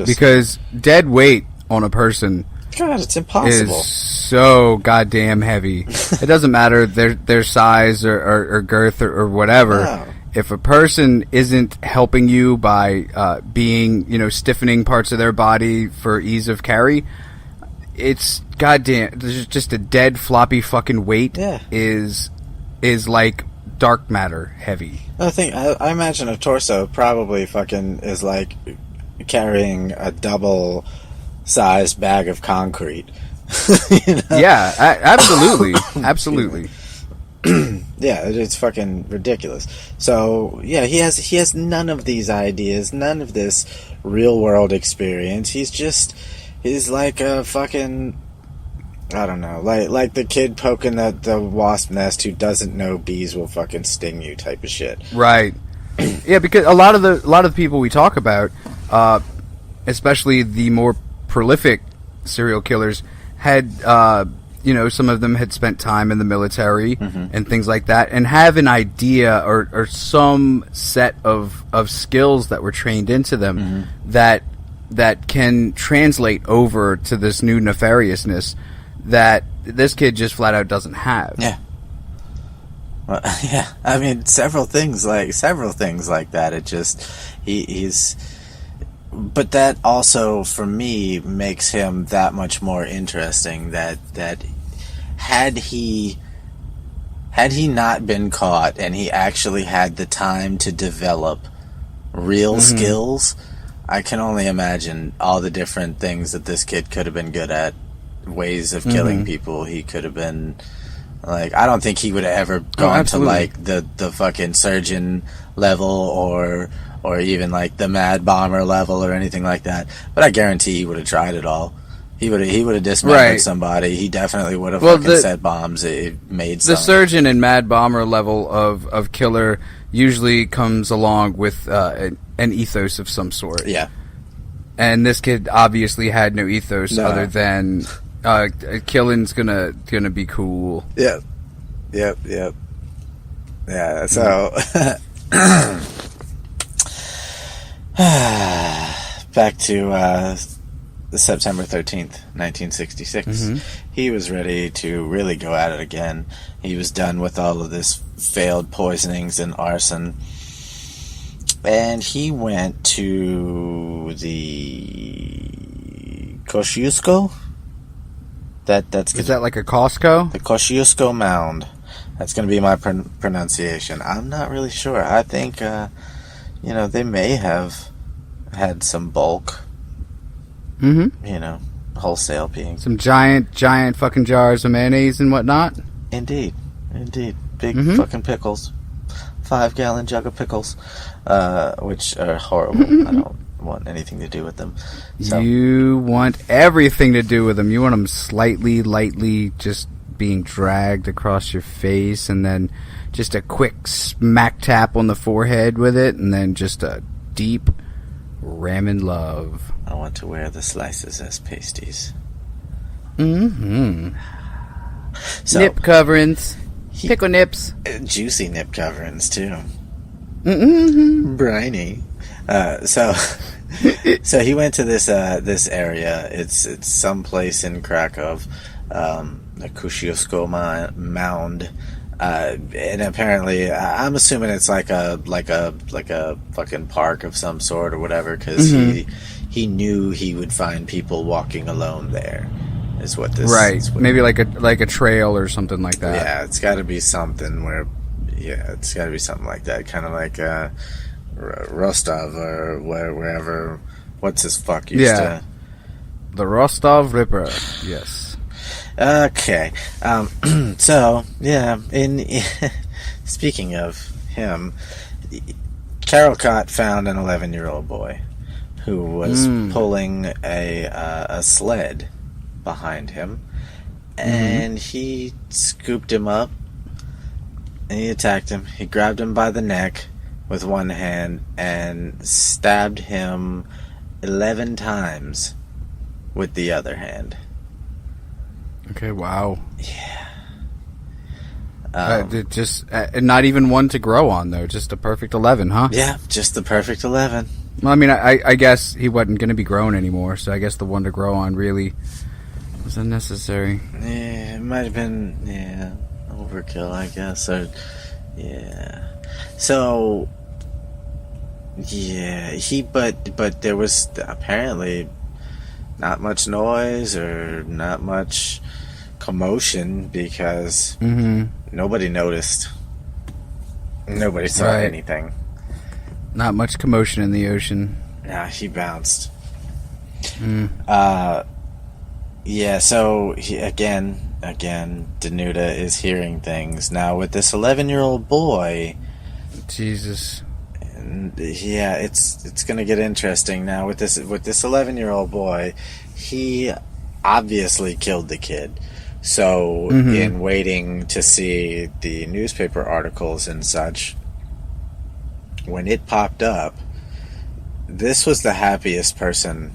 because dead weight on a person, God, it's impossible. Is so goddamn heavy. It doesn't matter their size or girth or whatever. No. If a person isn't helping you by being, stiffening parts of their body for ease of carry, it's goddamn. There's just a dead floppy fucking weight. Is like dark matter heavy. I imagine a torso probably fucking is like carrying a double-sized bag of concrete. Yeah, absolutely, absolutely. Yeah, it's fucking ridiculous. So yeah, he has none of these ideas, none of this real world experience. He's like a fucking, I don't know, like the kid poking the wasp nest who doesn't know bees will fucking sting you type of shit. Right. Yeah, because a lot of the people we talk about, especially the more prolific serial killers, had some of them had spent time in the military and things like that, and have an idea or some set of skills that were trained into them that can translate over to this new nefariousness that this kid just flat out doesn't have. Yeah. Well, yeah. I mean, several things like that. It just he's. But that also, for me, makes him that much more interesting. That had he not been caught and he actually had the time to develop real skills, I can only imagine all the different things that this kid could have been good at, ways of killing people. He could have been, like, I don't think he would have ever gone to, like, the fucking surgeon level or even, like, the mad bomber level or anything like that. But I guarantee he would have tried it all. He would have dismembered somebody. He definitely would have set bombs. It made the surgeon and mad bomber level of killer usually comes along with an ethos of some sort. Yeah. And this kid obviously had no ethos other than killing's gonna be cool. Yeah. Yep. Yeah. So back to September 13th, 1966. He was ready to really go at it again. He was done with all of this failed poisonings and arson. And he went to the Kosciuszko? Is that like a Costco? The Kosciuszko Mound. That's going to be my pronunciation. I'm not really sure. I think, they may have had some bulk. Wholesale being. Some giant fucking jars of mayonnaise and whatnot? Indeed. Big fucking pickles. 5-gallon jug of pickles. Which are horrible. I don't want anything to do with them. So. You want everything to do with them. You want them lightly just being dragged across your face, and then just a quick smack tap on the forehead with it, and then just a deep ramen love. I want to wear the slices as pasties. So, nip coverings. Pickle nips. Juicy nip coverings, too. Briny. So he went to this area. It's someplace in Krakow, the Kosciuszko Mound, and apparently I'm assuming it's like a fucking park of some sort or whatever, because he knew he would find people walking alone there. Is what this maybe like a trail or something like that. Yeah, it's got to be something where. Yeah, it's got to be something like that, kind of like Rostov or wherever. What's his fuck used to? The Rostov Ripper. Yes. Okay. So yeah. Speaking of him, Karol Kot found an 11-year-old boy who was pulling a sled behind him, and he scooped him up. And he attacked him. He grabbed him by the neck with one hand and stabbed him 11 times with the other hand. Okay, wow. Yeah. Just not even one to grow on, though. Just a perfect 11, huh? Yeah, just the perfect 11. Well, I mean, I guess he wasn't going to be grown anymore, so I guess the one to grow on really was unnecessary. Yeah, it might have been, overkill, I guess. Or, yeah. So, yeah, but there was apparently not much noise or not much commotion because nobody noticed. Nobody saw anything. Not much commotion in the ocean. Nah, he bounced. Yeah, so he, again, Danuta is hearing things. Now, with this 11-year-old boy... Jesus. And, yeah, it's going to get interesting. Now, with this 11-year-old boy, he obviously killed the kid. So, in waiting to see the newspaper articles and such, when it popped up, this was the happiest person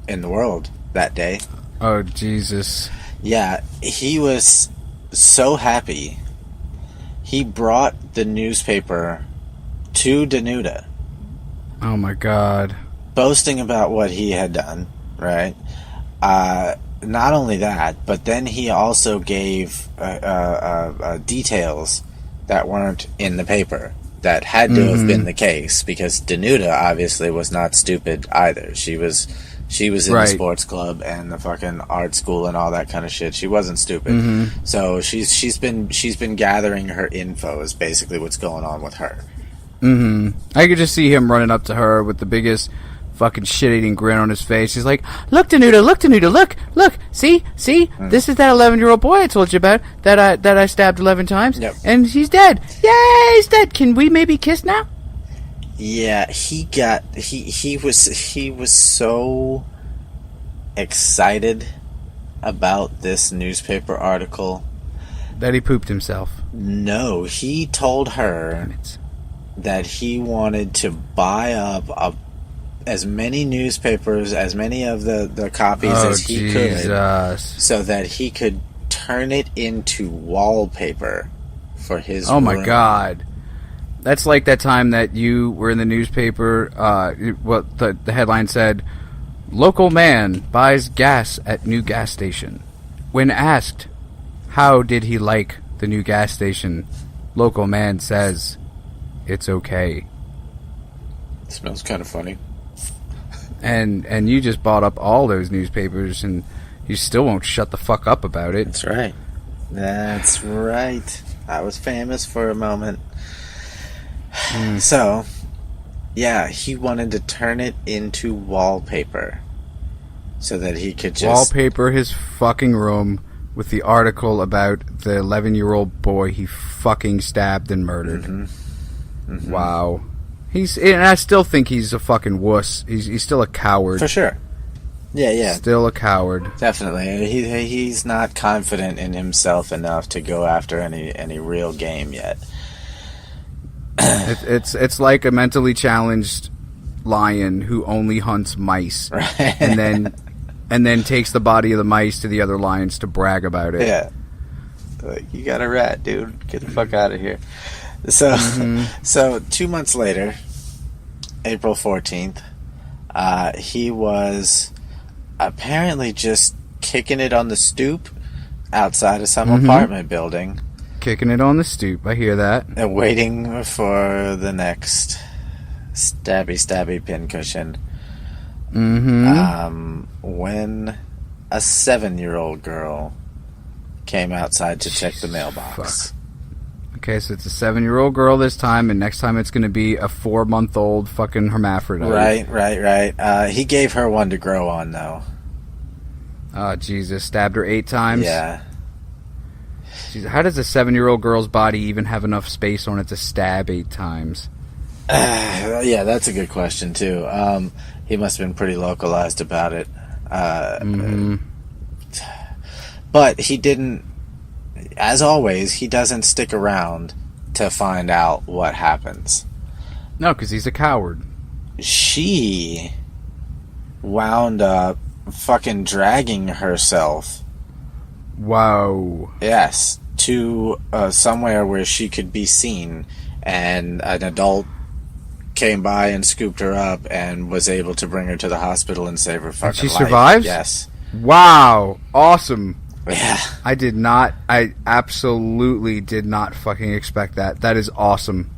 in the world that day. Oh, Jesus. Yeah, he was so happy. He brought the newspaper to Danuta. Oh, my God. Boasting about what he had done, right? Not only that, but then he also gave details that weren't in the paper that had to have been the case, because Danuta obviously was not stupid either. She was in the sports club and the fucking art school and all that kind of shit. She wasn't stupid. So she's been gathering her info is basically what's going on with her. I could just see him running up to her with the biggest fucking shit-eating grin on his face. He's like, look, Danuta, look, see? This is that 11-year-old boy I told you about that I stabbed 11 times, and he's dead. Yay, he's dead. Can we maybe kiss now? Yeah, he was so excited about this newspaper article that he pooped himself. No, he told her that he wanted to buy up as many newspapers, as many of the copies as he could, so that he could turn it into wallpaper for his room. My God. That's like that time that you were in the newspaper, the headline said, Local man buys gas at new gas station. When asked how did he like the new gas station, local man says, "It's okay." Smells kind of funny. And you just bought up all those newspapers, and you still won't shut the fuck up about it. That's right. That's right. I was famous for a moment. So, yeah, he wanted to turn it into wallpaper so that he could just wallpaper his fucking room with the article about the 11-year-old boy he fucking stabbed and murdered. Mm-hmm. Wow. And I still think he's a fucking wuss. He's still a coward. For sure. Yeah. Still a coward. Definitely. He's not confident in himself enough to go after any real game yet. It's like a mentally challenged lion who only hunts mice, right. and then takes the body of the mice to the other lions to brag about it. Yeah, like, you got a rat, dude. Get the fuck out of here. So, So 2 months later, April 14th, he was apparently just kicking it on the stoop outside of some apartment building. Kicking it on the stoop, I hear that. And waiting for the next stabby pincushion. When a 7-year-old girl came outside to check the mailbox. Fuck. Okay, so it's a 7-year-old girl this time, and next time it's going to be a 4-month-old fucking hermaphrodite. Right. He gave her one to grow on, though. Oh, Jesus. Stabbed her 8 times? Yeah. Jesus, how does a 7-year-old girl's body even have enough space on it to stab 8 times? Yeah, that's a good question, too. He must have been pretty localized about it. But he didn't... As always, he doesn't stick around to find out what happens. No, because he's a coward. She wound up fucking dragging herself. Wow. Yes, to somewhere where she could be seen, and an adult came by and scooped her up and was able to bring her to the hospital and save her fucking life. And she survives? Yes. Wow. Awesome. Yeah. I absolutely did not fucking expect that. That is awesome.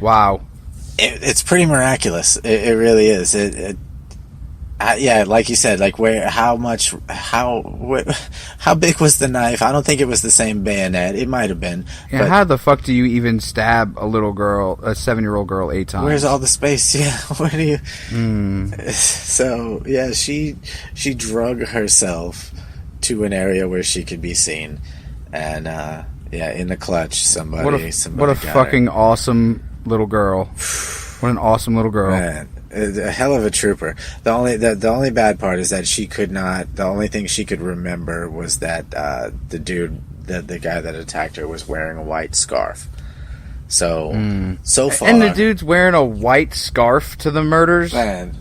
Wow. It's pretty miraculous. It really is. Yeah, like you said, like how big was the knife? I don't think it was the same bayonet. It might have been. Yeah, but how the fuck do you even stab a little girl, a 7-year-old girl, 8 times? where's all the space? Yeah, where do you... So, yeah, she drug herself to an area where she could be seen. And, yeah, in the clutch, somebody what a got fucking her. Awesome little girl. What an awesome little girl. Man, a hell of a trooper. The only bad part is that she could not. The only thing she could remember was that the dude, the guy that attacked her, was wearing a white scarf. So so far, And the dude's wearing a white scarf to the murders? man,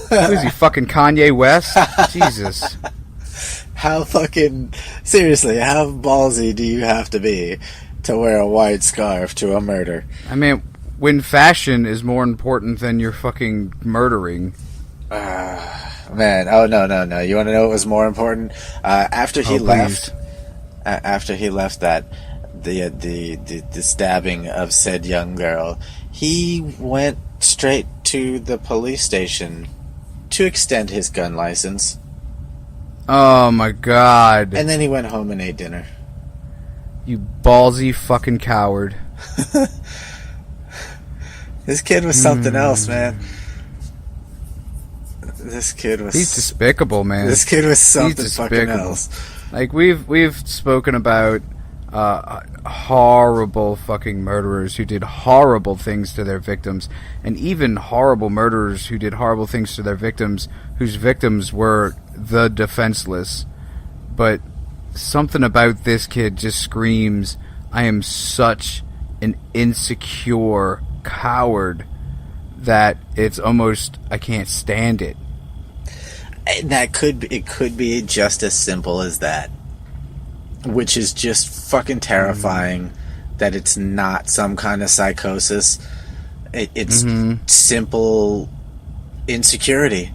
Who is he, fucking Kanye West? Jesus. how fucking seriously? How ballsy do you have to be to wear a white scarf to a murder? I mean, when fashion is more important than your fucking murdering. Man, oh no! You want to know what was more important? After he left, that the stabbing of said young girl, he went straight to the police station to extend his gun license, Oh my god. and then he went home and ate dinner. You ballsy fucking coward. This kid was something else, man. This kid was... He's despicable, man. This kid was something He's fucking despicable. else. Like, we've spoken about horrible fucking murderers who did horrible things to their victims, and even horrible murderers who did horrible things to their victims, whose victims were the defenseless. But something about this kid just screams, I am such an insecure coward that it's almost, I can't stand it. And it could be just as simple as that, which is just fucking terrifying. That it's not some kind of psychosis. It's simple insecurity.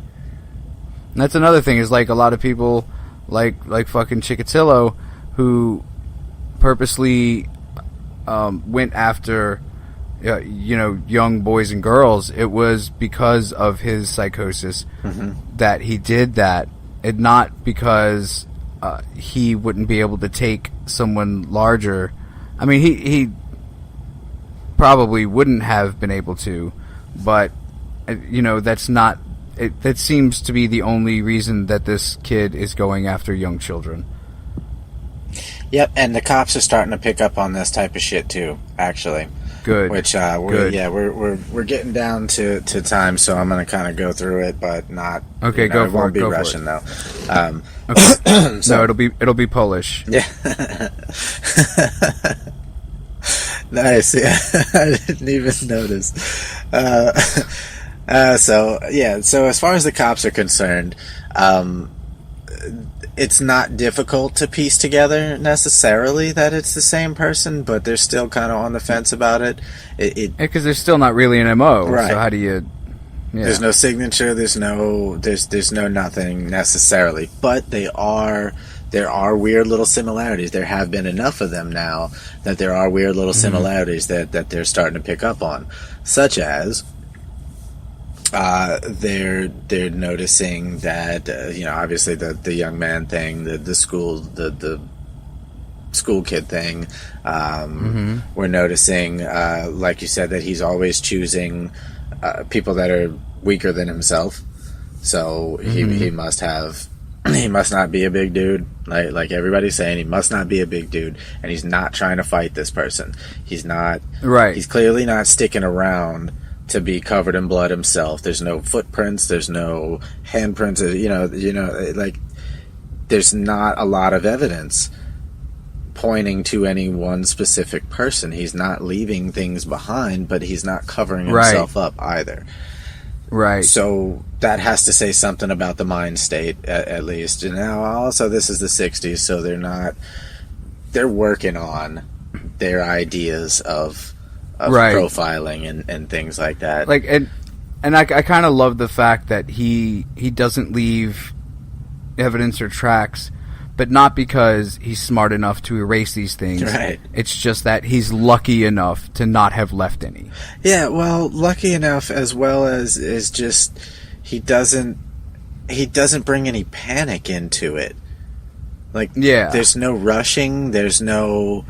And that's another thing, is like a lot of people like fucking Chikatilo who purposely went after young boys and girls. It was because of his psychosis that he did that, and not because he wouldn't be able to take someone larger. I mean, he probably wouldn't have been able to, but that's not. That seems to be the only reason that this kid is going after young children. Yep, and the cops are starting to pick up on this type of shit too, actually. Good. Which Good. we're getting down to time, so I'm gonna kind of go through it, but not. Okay, go it for won't it. be Go Russian for it. though. Okay. So, no, it'll be Polish. Yeah. Nice. Yeah, I didn't even notice. So as far as the cops are concerned, it's not difficult to piece together necessarily that it's the same person, but they're still kind of on the fence about it. Because there's still not really an MO. Right. So how do you? Yeah. There's no signature. There's no nothing necessarily, but there are weird little similarities. There have been enough of them now that there are weird little similarities that they're starting to pick up on, such as they're noticing that obviously the young man thing, the school kid thing. We're noticing, like you said, that he's always choosing people that are weaker than himself. So he must not be a big dude. Like everybody's saying, he must not be a big dude, and he's not trying to fight this person. He's not. Right. He's clearly not sticking around to be covered in blood himself. There's no footprints. There's no handprints. There's not a lot of evidence pointing to any one specific person. He's not leaving things behind, but he's not covering himself up either. Right. So that has to say something about the mind state, at least. And now, also, this is the 60s, so they're working on their ideas of profiling and things like that. Like, and I kind of love the fact that he doesn't leave evidence or tracks, but not because he's smart enough to erase these things. Right. It's just that he's lucky enough to not have left any. Yeah, well, lucky enough, as well as is just he doesn't bring any panic into it. Like, there's no rushing, there's no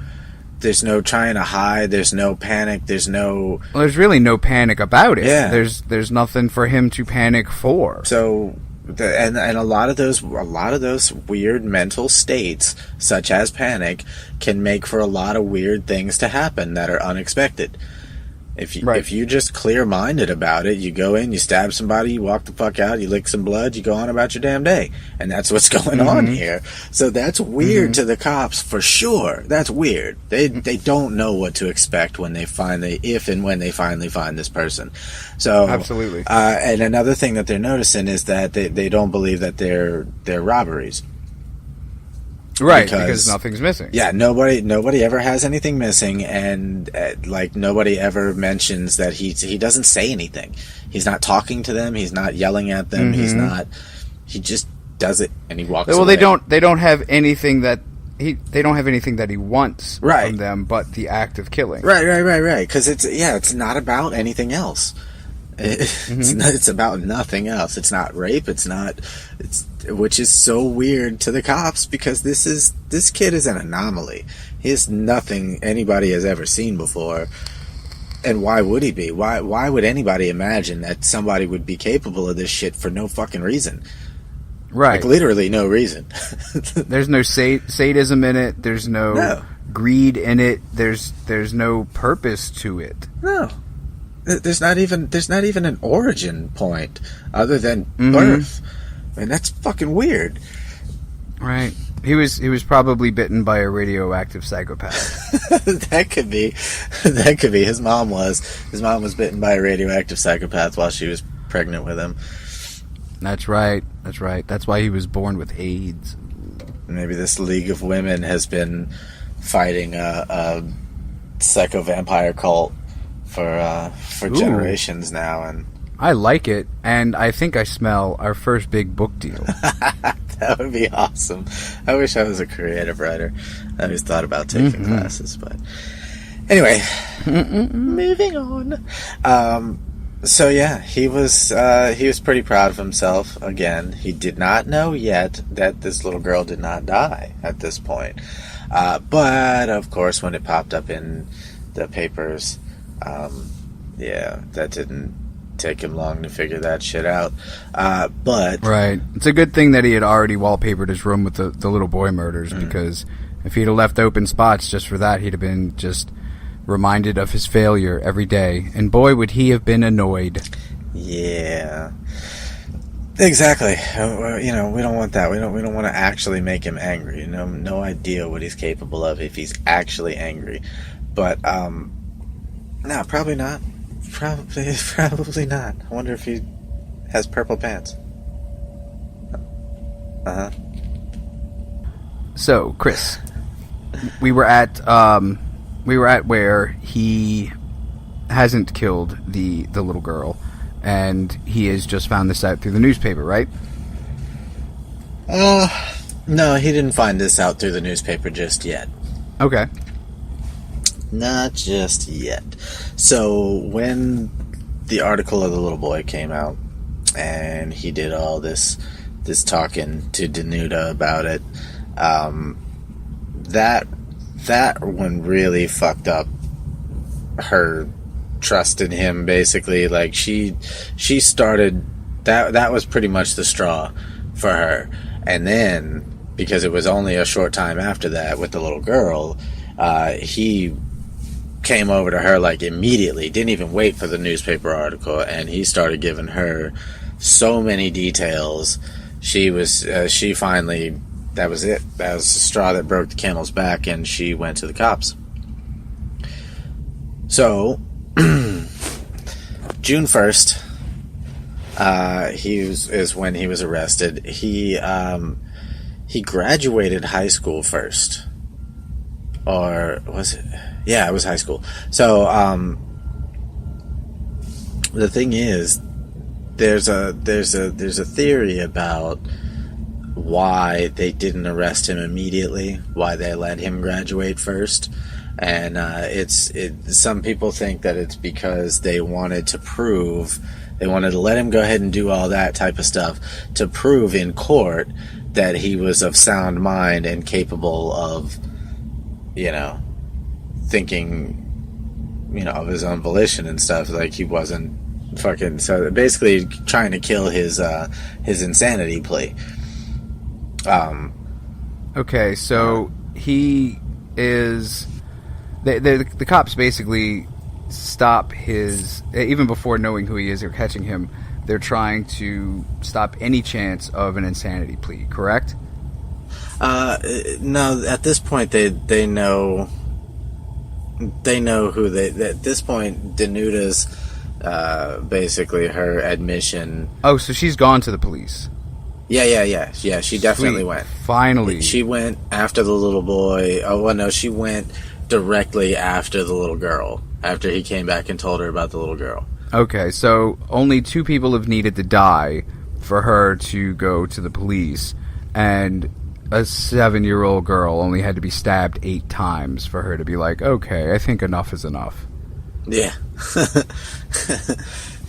trying to hide, there's no panic, there's really no panic about it. Yeah. There's nothing for him to panic for. So and a lot of those weird mental states, such as panic, can make for a lot of weird things to happen that are unexpected. If you just clear-minded about it, you go in, you stab somebody, you walk the fuck out, you lick some blood, you go on about your damn day. And that's what's going on here. So that's weird to the cops, for sure. That's weird. They don't know what to expect when they finally find this person. So absolutely. And another thing that they're noticing is that they don't believe that they're robberies. Right, because nothing's missing. Yeah, nobody ever has anything missing, and nobody ever mentions that he doesn't say anything. He's not talking to them. He's not yelling at them. He just does it, and he walks away. Well, they don't have anything that he wants from them, but the act of killing. Right. Because it's not about anything else. It's about nothing else. It's not rape. Which is so weird to the cops, because this kid is an anomaly. He is nothing anybody has ever seen before. And why would he be? Why would anybody imagine that somebody would be capable of this shit for no fucking reason? Right. Like, literally no reason. There's no sadism in it. There's no greed in it. There's no purpose to it. No. There's not even an origin point other than birth. And that's fucking weird. Right. He was probably bitten by a radioactive psychopath. That could be. His mom was bitten by a radioactive psychopath while she was pregnant with him. That's right. That's why he was born with AIDS. Maybe this League of Women has been fighting a psycho vampire cult for generations now, and I like it, and I think I smell our first big book deal. That would be awesome. I wish I was a creative writer. I always thought about taking classes, but anyway, moving on. So yeah, he was pretty proud of himself. Again, he did not know yet that this little girl did not die at this point. But of course, when it popped up in the papers, yeah, that didn't take him long to figure that shit out. But right, it's a good thing that he had already wallpapered his room with the little boy murders, because if he'd have left open spots just for that, he'd have been just reminded of his failure every day, and boy would he have been annoyed. Yeah, exactly. You know, we don't want that. We don't want to actually make him angry. You know, no idea what he's capable of if he's actually angry. But no, probably not. Probably not. I wonder if he has purple pants. So, Chris, we were at where he hasn't killed the little girl, and he has just found this out through the newspaper, right? No, he didn't find this out through the newspaper just yet. Okay. Not just yet. So, when the article of the little boy came out, and he did all this talking to Danuta about it, that one really fucked up her trust in him, basically. Like, she started... That was pretty much the straw for her. And then, because it was only a short time after that with the little girl, he came over to her, like, immediately. Didn't even wait for the newspaper article, and he started giving her so many details. She finally... That was it. That was the straw that broke the camel's back, and she went to the cops. So, June 1st, is when he was arrested. He graduated high school first. Or was it? Yeah, it was high school. So, the thing is, there's a theory about why they didn't arrest him immediately, why they let him graduate first, and some people think that it's because they wanted to let him go ahead and do all that type of stuff to prove in court that he was of sound mind and capable of, you know, thinking, you know, of his own volition and stuff. Like, he wasn't fucking... So basically trying to kill his insanity plea. Okay, so he is... The cops basically stop his... Even before knowing who he is or catching him, they're trying to stop any chance of an insanity plea, correct? No, at this point they know who they... At this point, Danuta's basically her admission... Oh, so she's gone to the police. Yeah, she definitely went. Finally. She went after the little boy. Oh, well, no, she went directly after the little girl, after he came back and told her about the little girl. Okay, so only 2 people have needed to die for her to go to the police, and a 7-year-old girl only had to be stabbed 8 times for her to be like, okay, I think enough is enough. Yeah.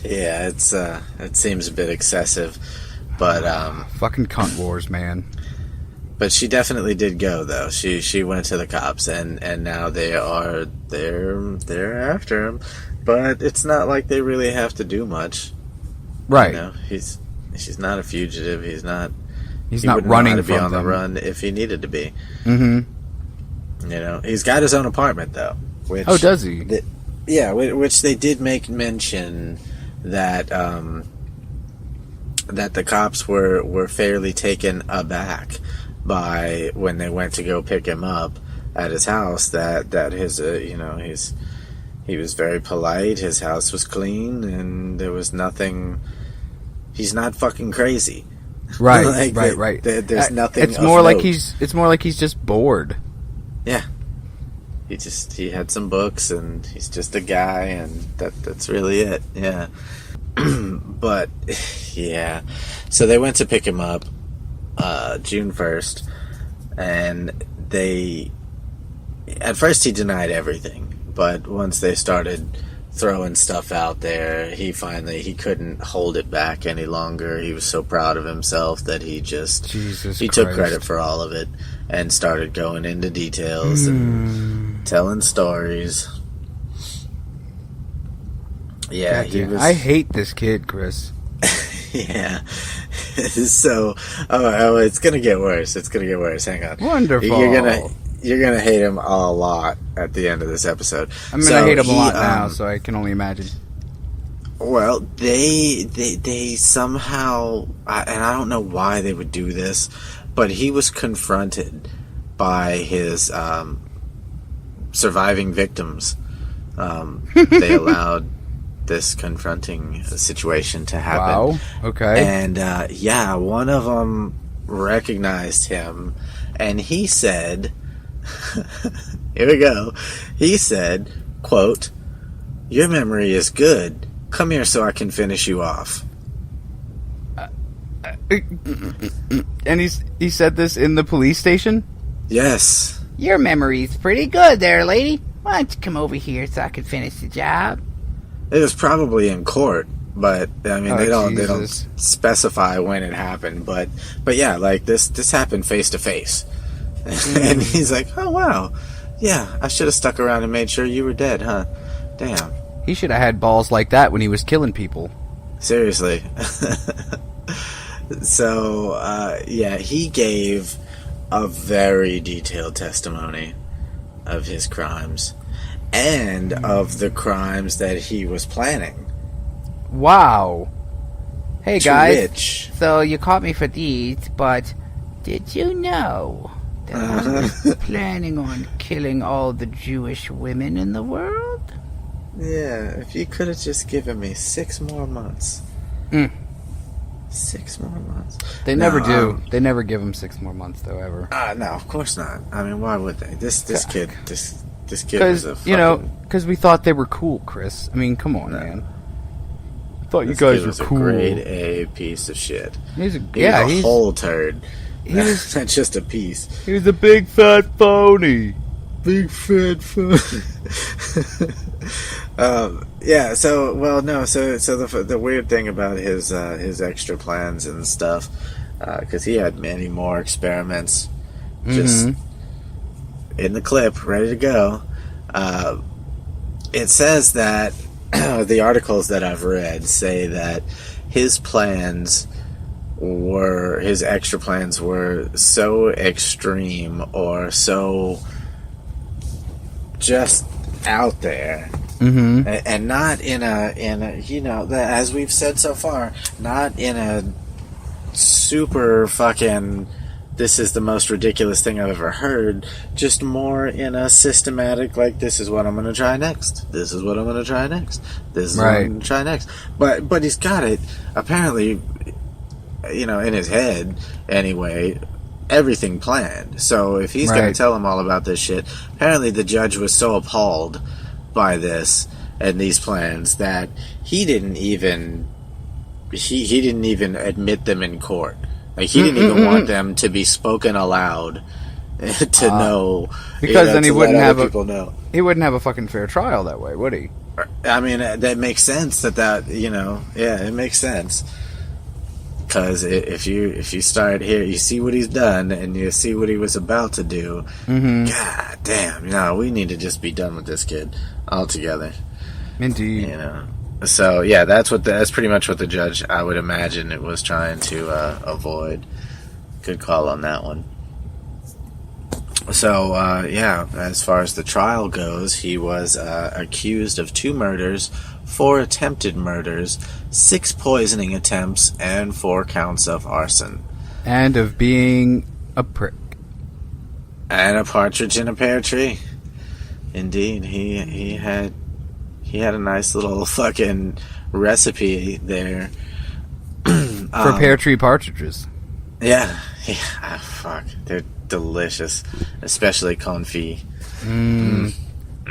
Yeah, it seems a bit excessive. But fucking cunt wars, man. But she definitely did go, though. She went to the cops, and now they're after him. But it's not like they really have to do much. Right. You know, she's not a fugitive. He's not running to be from on them. the run if he needed to be. Mm-hmm. You know, he's got his own apartment, though. Which, oh, does he? Yeah, which they did make mention that that the cops were fairly taken aback by when they went to go pick him up at his house. That his you know, he was very polite. His house was clean, and there was nothing. He's not fucking crazy. Right, like right. There's nothing. It's more like note. it's more like he's just bored. Yeah. He had some books, and he's just a guy, and that's really it. Yeah. But yeah, so they went to pick him up June 1st, and at first he denied everything, but once they started throwing stuff out there, he couldn't hold it back any longer. He was so proud of himself that he took credit for all of it and started going into details and telling stories. Yeah, I hate this kid, Chris. Yeah. So, it's gonna get worse. It's gonna get worse. Hang on. Wonderful. You're gonna hate him a lot at the end of this episode. I'm gonna hate him a lot now, so I can only imagine. Well, they somehow, and I don't know why they would do this, but he was confronted by his surviving victims. They allowed this confronting situation to happen. Wow. Okay. And one of them recognized him, and he said, here we go. He said, quote, "Your memory is good. Come here so I can finish you off." And he said this in the police station? Yes. Your memory's pretty good there, lady. Why don't you come over here so I can finish the job? It was probably in court, but I mean they don't Jesus. specify when it happened, but yeah, like this happened face to face. And he's like, "Oh wow. Yeah, I should have stuck around and made sure you were dead, huh? Damn. He should have had balls like that when he was killing people. Seriously." So, he gave a very detailed testimony of his crimes and of the crimes that he was planning. Wow. Hey guys, Which, so you caught me for these, but did you know that I was planning on killing all the Jewish women in the world? yeah, if you could have just given me 6 more months. 6 more months. They never do. They never give him 6 more months, though, ever. No, of course not. I mean, why would they? This kid was a fucking... Because we thought they were cool, Chris. I mean, come on, man. I thought you This guys kid was were cool. a grade A piece of shit. He's a whole turd. He was Not just a piece. He was a big fat phony. Big fat phony. So the weird thing about his extra plans and stuff, because he had many more experiments, just in the clip, ready to go. It says that the articles that I've read say that his extra plans were so extreme or so just out there. And not in a as we've said so far, not in a super fucking this is the most ridiculous thing I've ever heard, just more in a systematic, like, this is what I'm going to try next. This is what I'm going to try next. This is what I'm going to try next. But he's got it, apparently, in his head, anyway, everything planned. So if he's going to tell him all about this shit, apparently the judge was so appalled by this and these plans that he didn't even admit them in court. Like, he didn't even want them to be spoken aloud to know, because then he wouldn't have people know. He wouldn't have a fucking fair trial that way, would he? I mean, that makes sense. It makes sense. Because if you start here, you see what he's done, and you see what he was about to do. God damn! No, we need to just be done with this kid altogether. Indeed. So yeah, that's pretty much what the judge, I would imagine, it was trying to avoid. Good call on that one. So as far as the trial goes, he was accused of 2 murders, 4 attempted murders, 6 poisoning attempts, and 4 counts of arson. And of being a prick. And a partridge in a pear tree. Indeed, he had a nice little fucking recipe there. For pear tree partridges. Yeah. Fuck. They're delicious. Especially confit.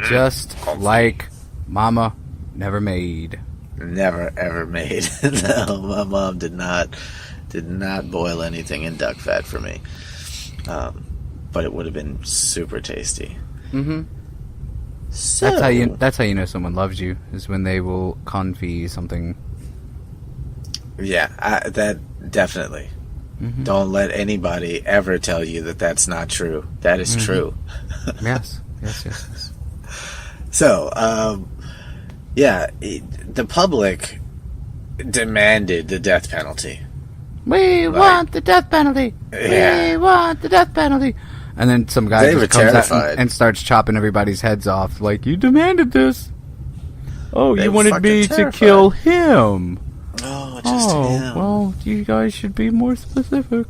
Just like Mama never made. never ever made. No, my mom did not boil anything in duck fat for me. But it would have been super tasty. Mm-hmm. So That's how you know someone loves you, is when they will confit something. yeah, that definitely. Mm-hmm. Don't let anybody ever tell you that that's not true. That is true. Yes. So, the public demanded the death penalty. We want the death penalty. Yeah. We want the death penalty. And then some guy They were just comes out terrified. and starts chopping everybody's heads off. Like, you demanded this. Oh, They you were wanted fucking me terrified. to kill him. Oh, just Oh, him. well, you guys should be more specific.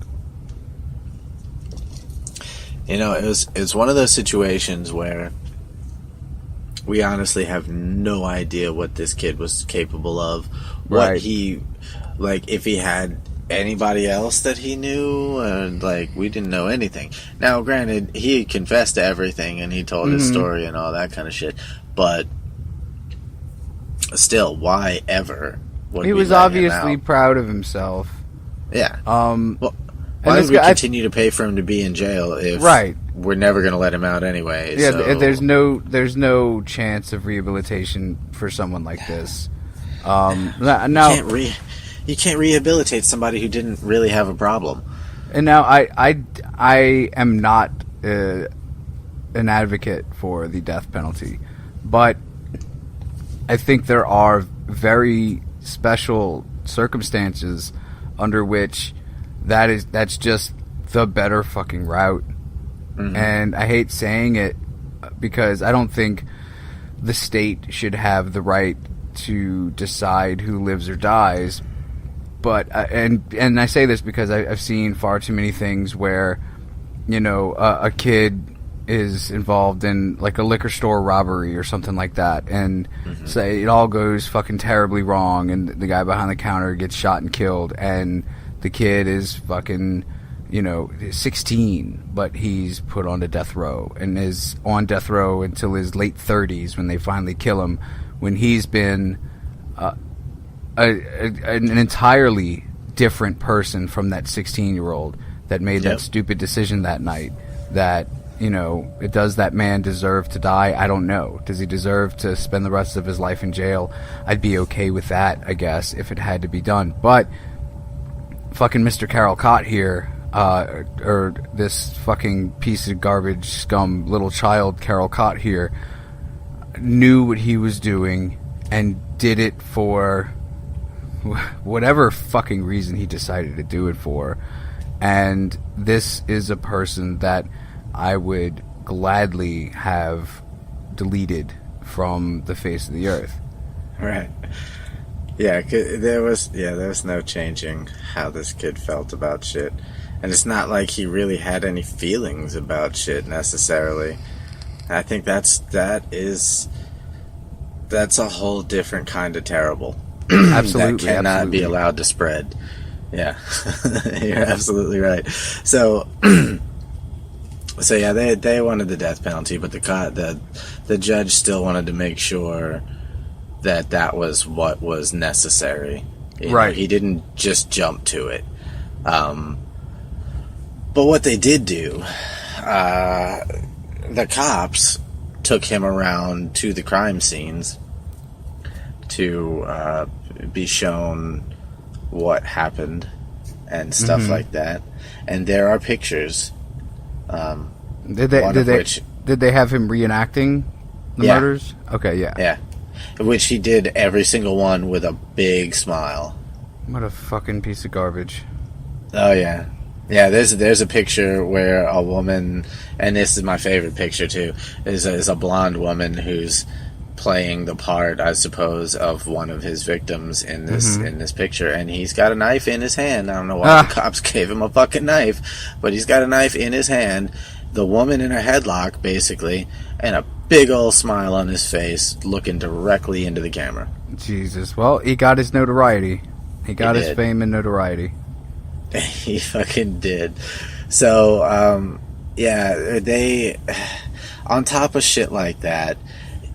You know, it's one of those situations where we honestly have no idea what this kid was capable of. What Right. he, like, if he had anybody else that he knew, and like, we didn't know anything. Now, granted, he confessed to everything and he told his story and all that kind of shit, but still, why ever would He we was let him obviously out? proud of himself. Yeah. Well, Why this would we guy- continue to pay for him to be in jail if Right. we're never going to let him out anyway? Yeah, so. there's no chance of rehabilitation for someone like this. Now, You can't rehabilitate somebody who didn't really have a problem. and now I am not an advocate for the death penalty, but I think there are very special circumstances under which that's just the better fucking route. And I hate saying it because I don't think the state should have the right to decide who lives or dies. But and I say this because I've seen far too many things where, you know, a kid is involved in like a liquor store robbery or something like that, and say it all goes fucking terribly wrong, and the guy behind the counter gets shot and killed, and the kid is fucking, you know, 16, but he's put onto death row and is on death row until his late 30s when they finally kill him, when he's been an entirely different person from that 16-year-old that made that stupid decision that night. That, you know, does that man deserve to die? I don't know. Does he deserve to spend the rest of his life in jail? I'd be okay with that, I guess, if it had to be done. But fucking Mr. Karol Kot here, or this fucking piece of garbage scum little child Karol Kot here, knew what he was doing and did it for whatever fucking reason he decided to do it for. And this is a person that I would gladly have deleted from the face of the earth. Right. Yeah, there was no changing how this kid felt about shit. And it's not like he really had any feelings about shit necessarily. I think that's a whole different kind of terrible. Absolutely. That cannot absolutely. be allowed to spread. Yeah. You're absolutely right. So yeah, they wanted the death penalty, but the judge still wanted to make sure that was what was necessary. You Right. know, he didn't just jump to it. But what they did do, the cops took him around to the crime scenes to be shown what happened and stuff like that. And there are pictures. Did they have him reenacting the Yeah. murders? Okay, yeah. Yeah. Which he did every single one with a big smile. What a fucking piece of garbage. Oh, yeah. Yeah, there's a picture where a woman, and this is my favorite picture too, is a blonde woman who's playing the part, I suppose, of one of his victims in this picture, and he's got a knife in his hand. I don't know why the cops gave him a fucking knife, but he's got a knife in his hand. The woman in a headlock, basically, and a big old smile on his face, looking directly into the camera. Jesus. Well, he got his notoriety. He got his did. fame and notoriety. He fucking did. So, yeah, they, on top of shit like that,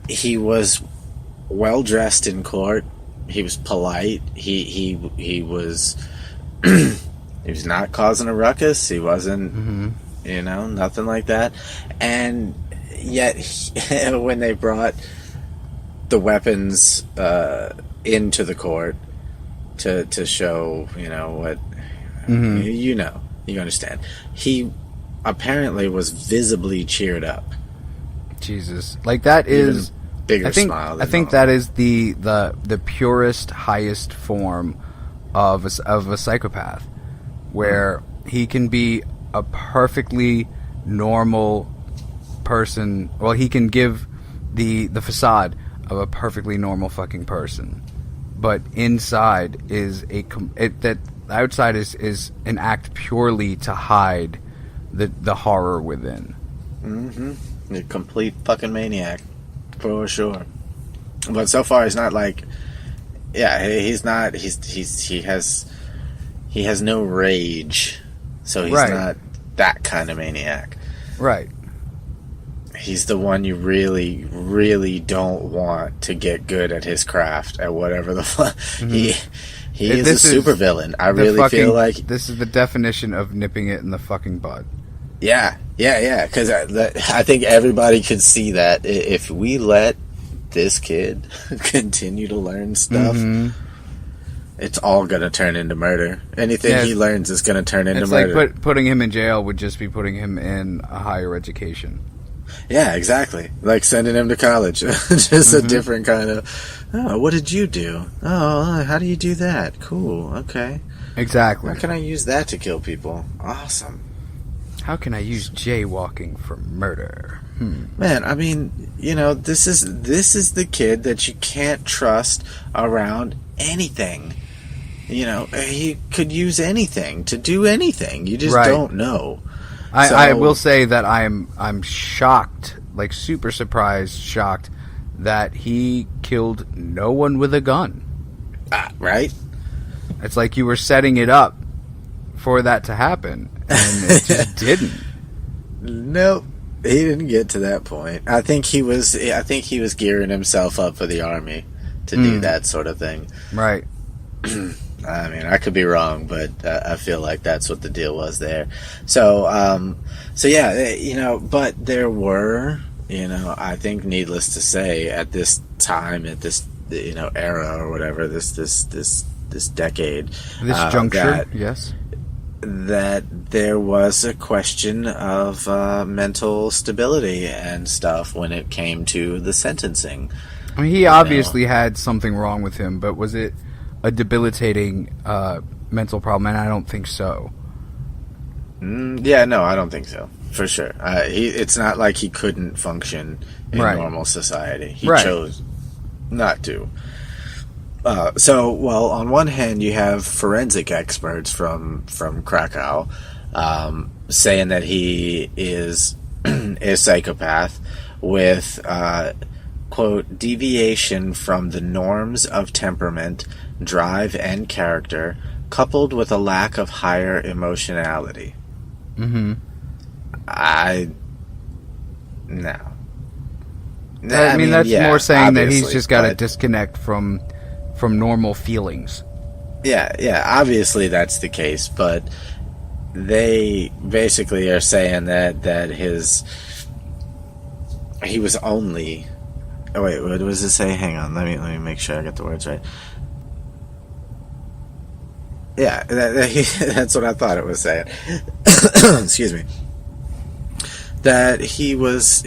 he was well dressed in court. He was polite. He was he was not causing a ruckus. He wasn't, nothing like that. And yet, when they brought the weapons into the court to show, what you understand, he apparently was visibly cheered up. Jesus, like that is bigger smile. I think that is the purest, highest form of a psychopath, where he can be a perfectly normal person. Well, he can give the facade of a perfectly normal fucking person, but inside is that outside is an act purely to hide the horror within. A complete fucking maniac, for sure. But so far, he's not like, he's not. He has no rage, so he's not that kind of maniac. Right. He's the one you really, really don't want to get good at his craft, at whatever the fuck. He is a supervillain. I really feel like this is the definition of nipping it in the fucking bud. Yeah. Because I think everybody could see that if we let this kid continue to learn stuff, it's all going to turn into murder. Anything he learns is going to turn into murder. Like putting him in jail would just be putting him in a higher education. Yeah, exactly. Like sending him to college. Just a different kind of, what did you do? Oh, how do you do that? Cool, okay. Exactly. How can I use that to kill people? Awesome. How can I use jaywalking for murder? Man, I mean, this is the kid that you can't trust around anything. He could use anything to do anything. You just don't know. I will say that I'm shocked, like super surprised, shocked that he killed no one with a gun. Right? It's like you were setting it up for that to happen, and it just didn't. Nope, he didn't get to that point. I think he was gearing himself up for the army to do that sort of thing. Right. I mean, I could be wrong, but I feel like that's what the deal was there. So yeah, but there were, I think, needless to say, at this time, at this, era or whatever, this decade, this juncture, yes, that there was a question of mental stability and stuff when it came to the sentencing. I mean, he obviously had something wrong with him, but was it a debilitating mental problem? And I don't think so. Yeah, no, I don't think so. For sure. It's not like he couldn't function in normal society. He chose not to. On one hand, you have forensic experts from Krakow saying that he is a psychopath with, quote, deviation from the norms of temperament, drive, and character, coupled with a lack of higher emotionality. No. I mean, that's more saying that he's just got a disconnect from normal feelings. Yeah, obviously that's the case, but they basically are saying that he was only... Oh, wait, what does it say? Hang on, let me make sure I get the words right. Yeah, that's what I thought it was saying. Excuse me. That he was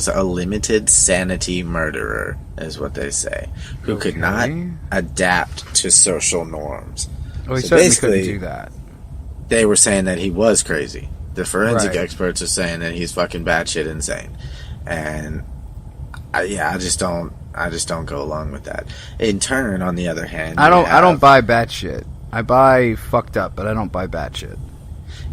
a limited sanity murderer, is what they say, who could not adapt to social norms. Well, he certainly couldn't do that. They were saying that he was crazy. The forensic experts are saying that he's fucking batshit insane, and I just don't go along with that. In turn, on the other hand, I don't buy batshit. I buy fucked up, but I don't buy batshit.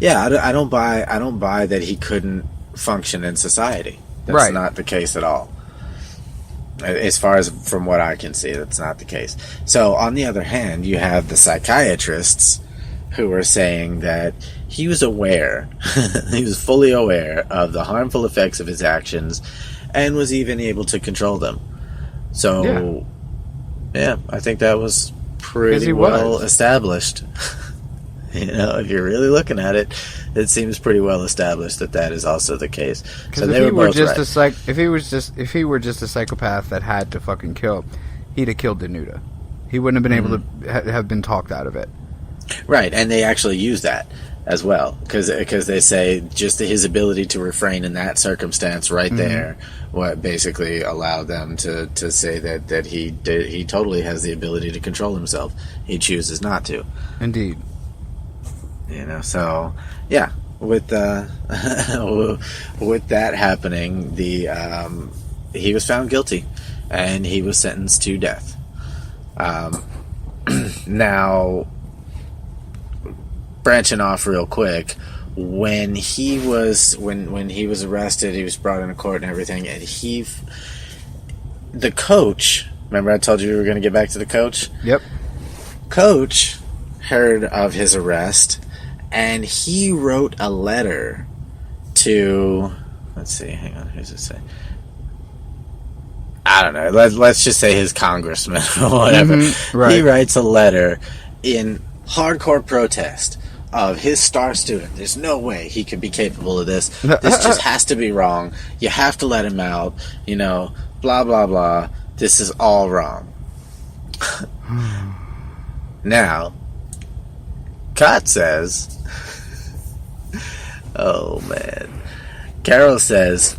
Yeah, I don't buy that he couldn't function in society. That's not the case at all. As far as from what I can see, that's not the case. So, on the other hand, you have the psychiatrists who are saying that he was aware, he was fully aware of the harmful effects of his actions and was even able to control them. So, Yeah, I think that was pretty he well was. established. If you're really looking at it, it seems pretty well established that is also the case. So Because they were both right. if he were just a psychopath that had to fucking kill, he'd have killed Danuta. He wouldn't have been able to have been talked out of it. Right, and they actually use that as well, because they say just his ability to refrain in that circumstance right there, what basically allowed them to say that he totally has the ability to control himself. He chooses not to. Indeed. So yeah, with with that happening, he was found guilty, and he was sentenced to death. Now, branching off real quick, when he was arrested, he was brought into court and everything, and the coach. Remember, I told you we were going to get back to the coach. Yep. Coach heard of his arrest, and he wrote a letter to. Let's see. Hang on. Who's it say? I don't know. Let's just say his congressman or whatever. Right. He writes a letter in hardcore protest of his star student. There's no way he could be capable of this. This just has to be wrong. You have to let him out. Blah, blah, blah. This is all wrong. Now, Kot says, oh man. Karol says,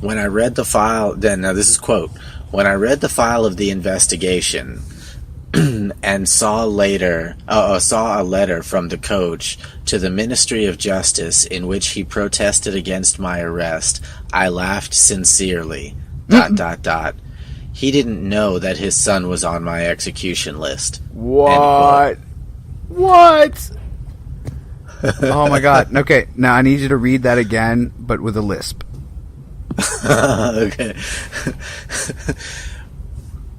when I read the file, now this is quote, when I read the file of the investigation and saw a letter from the coach to the Ministry of Justice in which he protested against my arrest, I laughed sincerely. ... He didn't know that his son was on my execution list. What? What? Oh my god. Okay, now I need you to read that again, but with a lisp. Okay.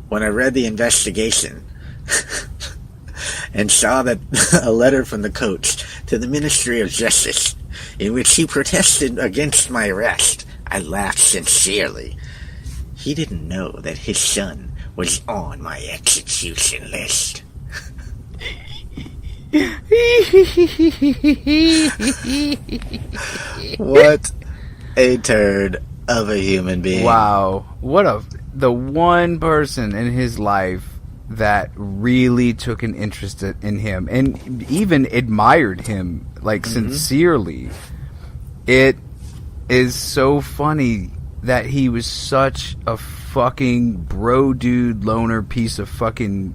When I read the investigation and saw that a letter from the coach to the Ministry of Justice in which he protested against my arrest, I laughed sincerely. He didn't know that his son was on my execution list. What a turd of a human being. Wow. The one person in his life that really took an interest in him and even admired him, sincerely. It is so funny that he was such a fucking bro dude loner piece of fucking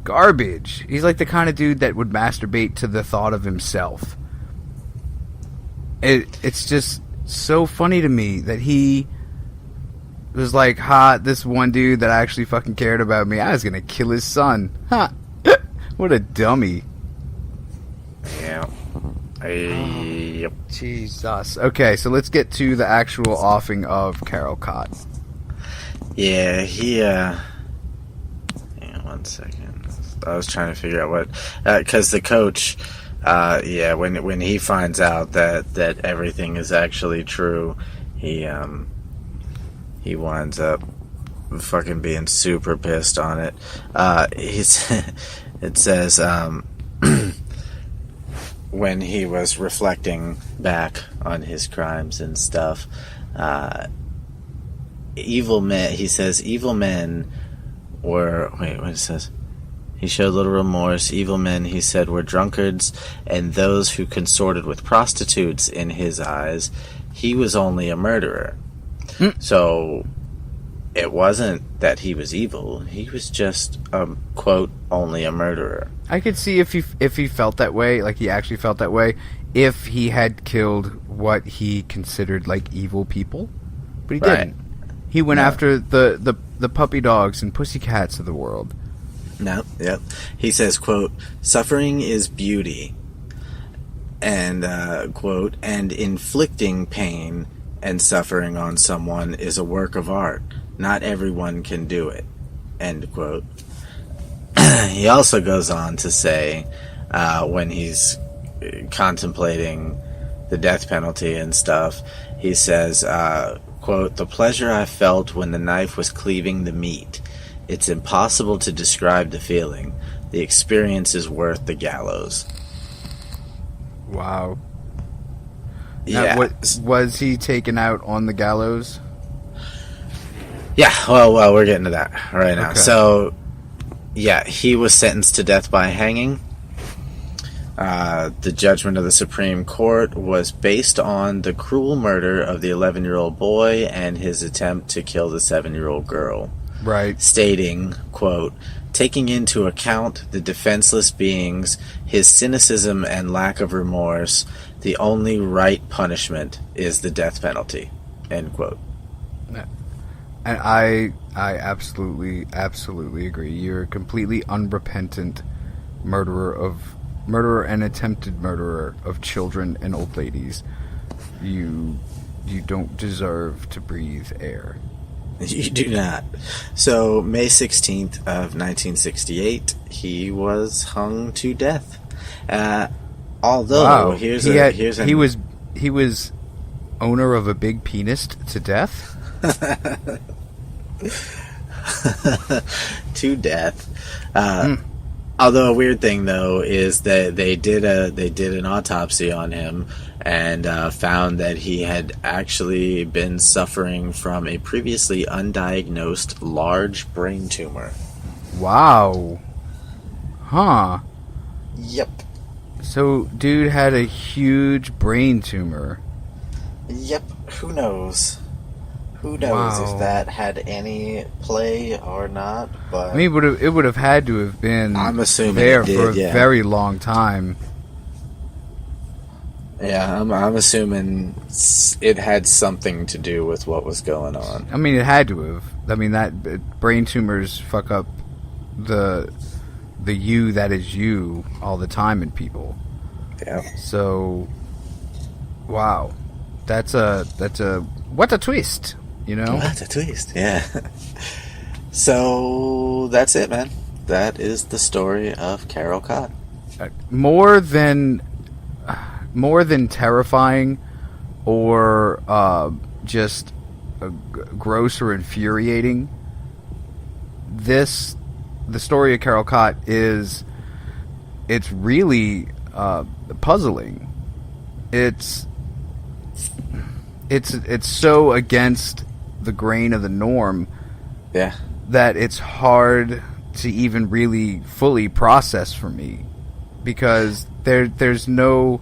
garbage. He's like the kind of dude that would masturbate to the thought of himself. It's just so funny to me that he was like, this one dude that actually fucking cared about me, I was gonna kill his son. What a dummy. Yeah. Yep. Jesus. Okay, so let's get to the actual offing of Karol Kot. Yeah, hang on 1 second. I was trying to figure out what, because the coach, when he finds out that everything is actually true, he winds up fucking being super pissed on it. It says, when he was reflecting back on his crimes and stuff, evil men, he says, evil men were, what it says? He showed little remorse. Evil men, he said, were drunkards and those who consorted with prostitutes in his eyes. He was only a murderer. So it wasn't that he was evil. He was just, quote, only a murderer. I could see if he felt that way, like he actually felt that way, if he had killed what he considered like evil people, but he didn't. He went after the puppy dogs and pussycats of the world. No, yep. He says, quote, suffering is beauty, and quote, and inflicting pain and suffering on someone is a work of art. Not everyone can do it, end quote. He also goes on to say, when he's contemplating the death penalty and stuff, he says, quote, the pleasure I felt when the knife was cleaving the meat It's impossible to describe the feeling. The experience is worth the gallows. Wow. Yeah. Now, was he taken out on the gallows? Yeah, well, we're getting to that right now. Okay. So, yeah, he was sentenced to death by hanging. The judgment of the Supreme Court was based on the cruel murder of the 11-year-old boy and his attempt to kill the 7-year-old girl. Right. Stating, quote, taking into account the defenseless beings, his cynicism and lack of remorse, the only right punishment is the death penalty, end quote. And I absolutely agree. You're a completely unrepentant murderer and attempted murderer of children and old ladies. You don't deserve to breathe air. You do not. So, May 16th of 1968, he was hung to death. Although, Wow. he was owner of a big penis to death? to death. Although a weird thing though is that they did an autopsy on him and found that he had actually been suffering from a previously undiagnosed large brain tumor. Wow. Huh. Yep. So, dude had a huge brain tumor. Yep. Who knows? Who knows Wow. if that had any play or not? But I mean, it would have had to have been I'm assuming there it did, for a yeah. very long time. yeah, I'm assuming it had something to do with what was going on. I mean, it had to have. I mean, that brain tumors fuck up the you that is you all the time in people. Yeah. So, wow, that's a what a twist, you know? What a twist, yeah. So, that's it, man. That is the story of Karol Kot. More than terrifying or just gross or infuriating. The story of Karol Kot it's really puzzling. It's so against the grain of the norm, Yeah. that it's hard to even really fully process for me, because there's no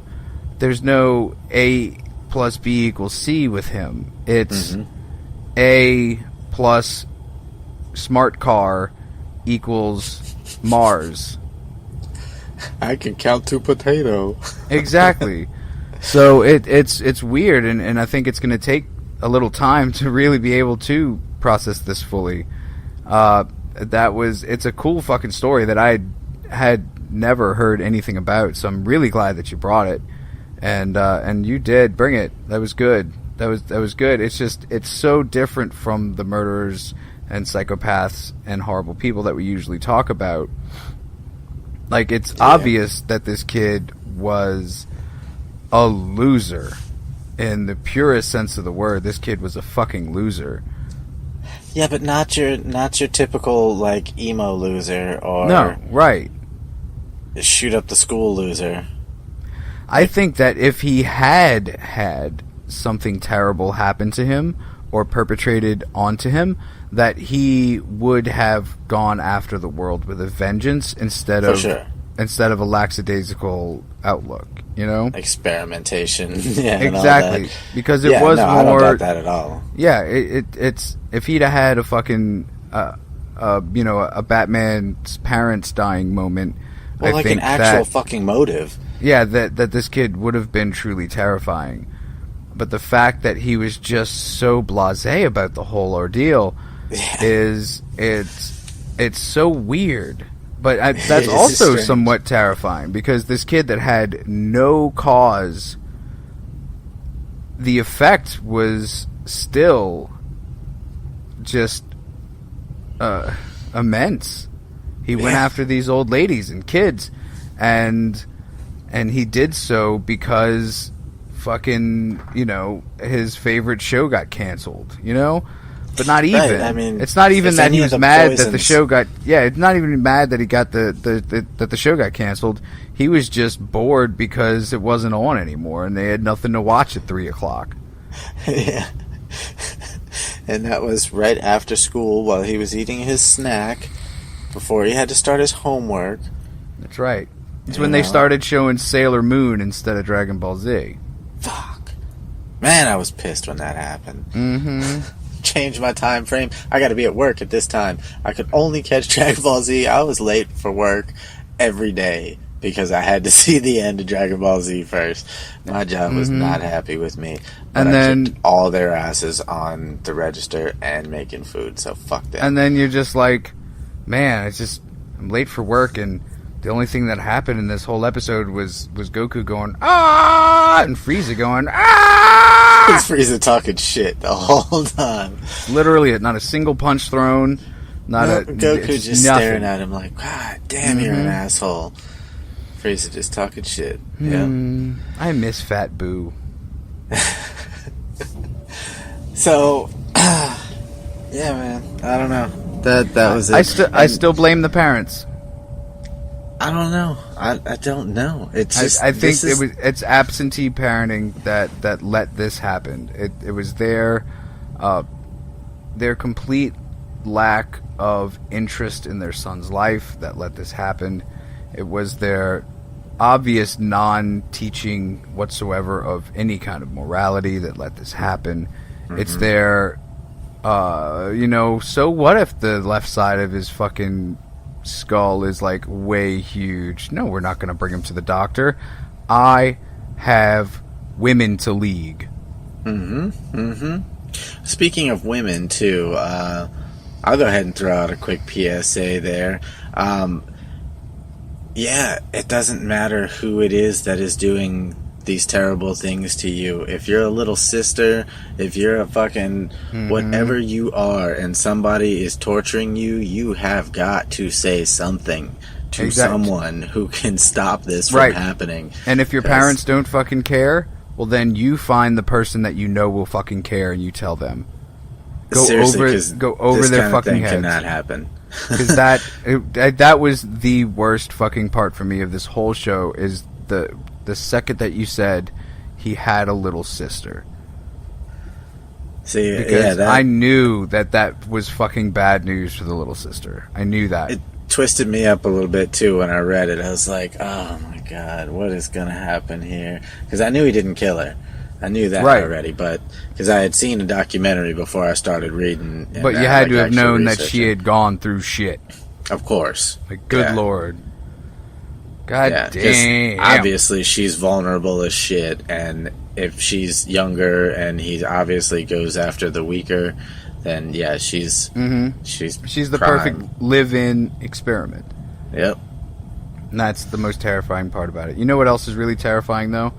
A plus B equals C with him. It's A plus smart car equals Mars. I can count to potato. Exactly. So it's weird, and I think it's going to take a little time to really be able to process this fully. It's a cool fucking story that I had never heard anything about, so I'm really glad that you brought it, and you did bring it. That was good. That was good. It's so different from the murderers and psychopaths and horrible people that we usually talk about. Like, it's obvious that this kid was a loser. In the purest sense of the word, this kid was a fucking loser. Yeah, but not your typical, like, emo loser or No, right. shoot up the school loser. I think that if he had something terrible happen to him or perpetrated onto him, that he would have gone after the world with a vengeance instead For of sure. instead of a lackadaisical outlook, you know? Experimentation. Yeah, and all Exactly. that. Because it Yeah, was no, more I don't doubt that at all. Yeah, it's if he'd have had a fucking a Batman's parents dying moment, Well, I like think an actual that, fucking motive. yeah, that this kid would have been truly terrifying. But the fact that he was just so blasé about the whole ordeal it's so weird. But that's It is also strange. somewhat terrifying, because this kid that had no cause, the effect was still just immense. He went after these old ladies and kids, and he did so because fucking, his favorite show got canceled, but not even. Right, I mean, it's not even if that any he of was the mad that the poisons- show got. Yeah, it's not even mad that he got that the show got canceled. He was just bored because it wasn't on anymore, and they had nothing to watch at 3:00. Yeah. And that was right after school while he was eating his snack before he had to start his homework. That's right. It's when they started showing Sailor Moon instead of Dragon Ball Z. Fuck. Man, I was pissed when that happened. Mm-hmm. Changed my time frame. I got to be at work at this time. I could only catch Dragon Ball Z. I was late for work every day because I had to see the end of Dragon Ball Z first. My job was not happy with me. But And I then- kicked all their asses on the register and making food, so fuck them. And then you're just like, man, I'm late for work, and the only thing that happened in this whole episode was Goku going, ah, and Frieza going, ah! It's Frieza talking shit the whole time. Literally, not a single punch thrown, Goku it's just nothing. staring at him like, God damn, you're an asshole. Frieza just talking shit. Yeah. I miss Fat Boo. So, yeah, man. I don't know. That was it. I still blame the parents. I don't know. I don't know. It's just, I think it's absentee parenting that let this happen. It was their complete lack of interest in their son's life that let this happen. It was their obvious non-teaching whatsoever of any kind of morality that let this happen. It's their so what if the left side of his fucking skull is like way huge? No, we're not going to bring him to the doctor. I have women to league. Speaking of women, too, I'll go ahead and throw out a quick PSA there. Yeah, it doesn't matter who it is that is doing these terrible things to you. If you're a little sister, if you're a fucking whatever you are, and somebody is torturing you, you have got to say something to someone who can stop this from happening. And if your parents don't fucking care, well, then you find the person that you know will fucking care, and you tell them. Go over this their kind of fucking thing heads. cannot happen. Because that was the worst fucking part for me of this whole show, is the second that you said he had a little sister. See, because I knew that was fucking bad news for the little sister. I knew that. It twisted me up a little bit too when I read it. I was like, oh my god, what is gonna happen here? Because I knew he didn't kill her. I knew that already, but because I had seen a documentary before I started reading. But you had to have known that she had gone through shit. Of course. Like, good lord. God damn. Obviously, she's vulnerable as shit, and if she's younger and he obviously goes after the weaker, then yeah, she's the perfect live-in experiment. Yep. And that's the most terrifying part about it. You know what else is really terrifying, though?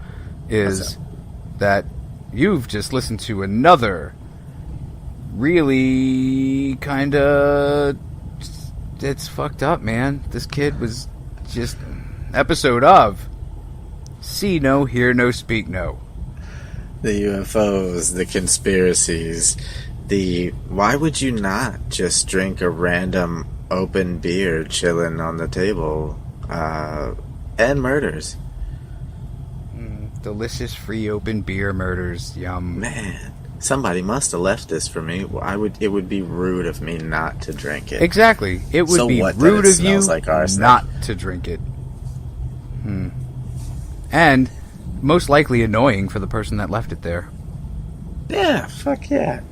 Is that you've just listened to another really kind of... It's fucked up, man. This kid was just... Episode of See No, Hear No, Speak No. The UFOs, the conspiracies, why would you not just drink a random open beer chilling on the table, and murders? Delicious free open beer murders, yum. Man, somebody must have left this for me. It would be rude of me not to drink it. Exactly. It would be rude of you not to drink it. And most likely annoying for the person that left it there. Yeah, fuck yeah.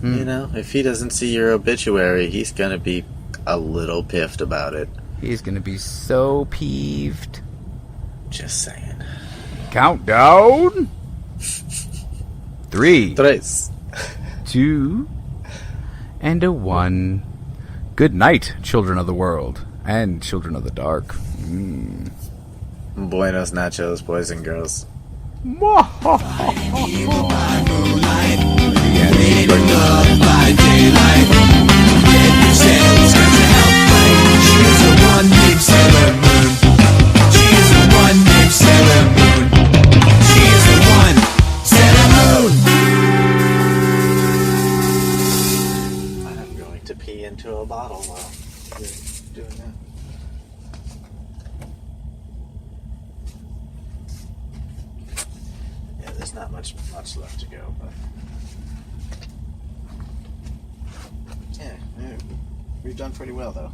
You know, if he doesn't see your obituary, he's gonna be a little piffed about it. He's gonna be so peeved. Just saying. Countdown. 3, 2, and a 1. Good night, children of the world and children of the dark. Buenos nachos, boys and girls. Evil by moonlight, creating love by daylight. Get yourselves to help fight. She is the one named Sailor Moon. She is the one named Sailor Moon. She is the one Sailor Moon. to pee into a bottle while you're doing that. Yeah, there's not much left to go, but yeah, we've done pretty well though.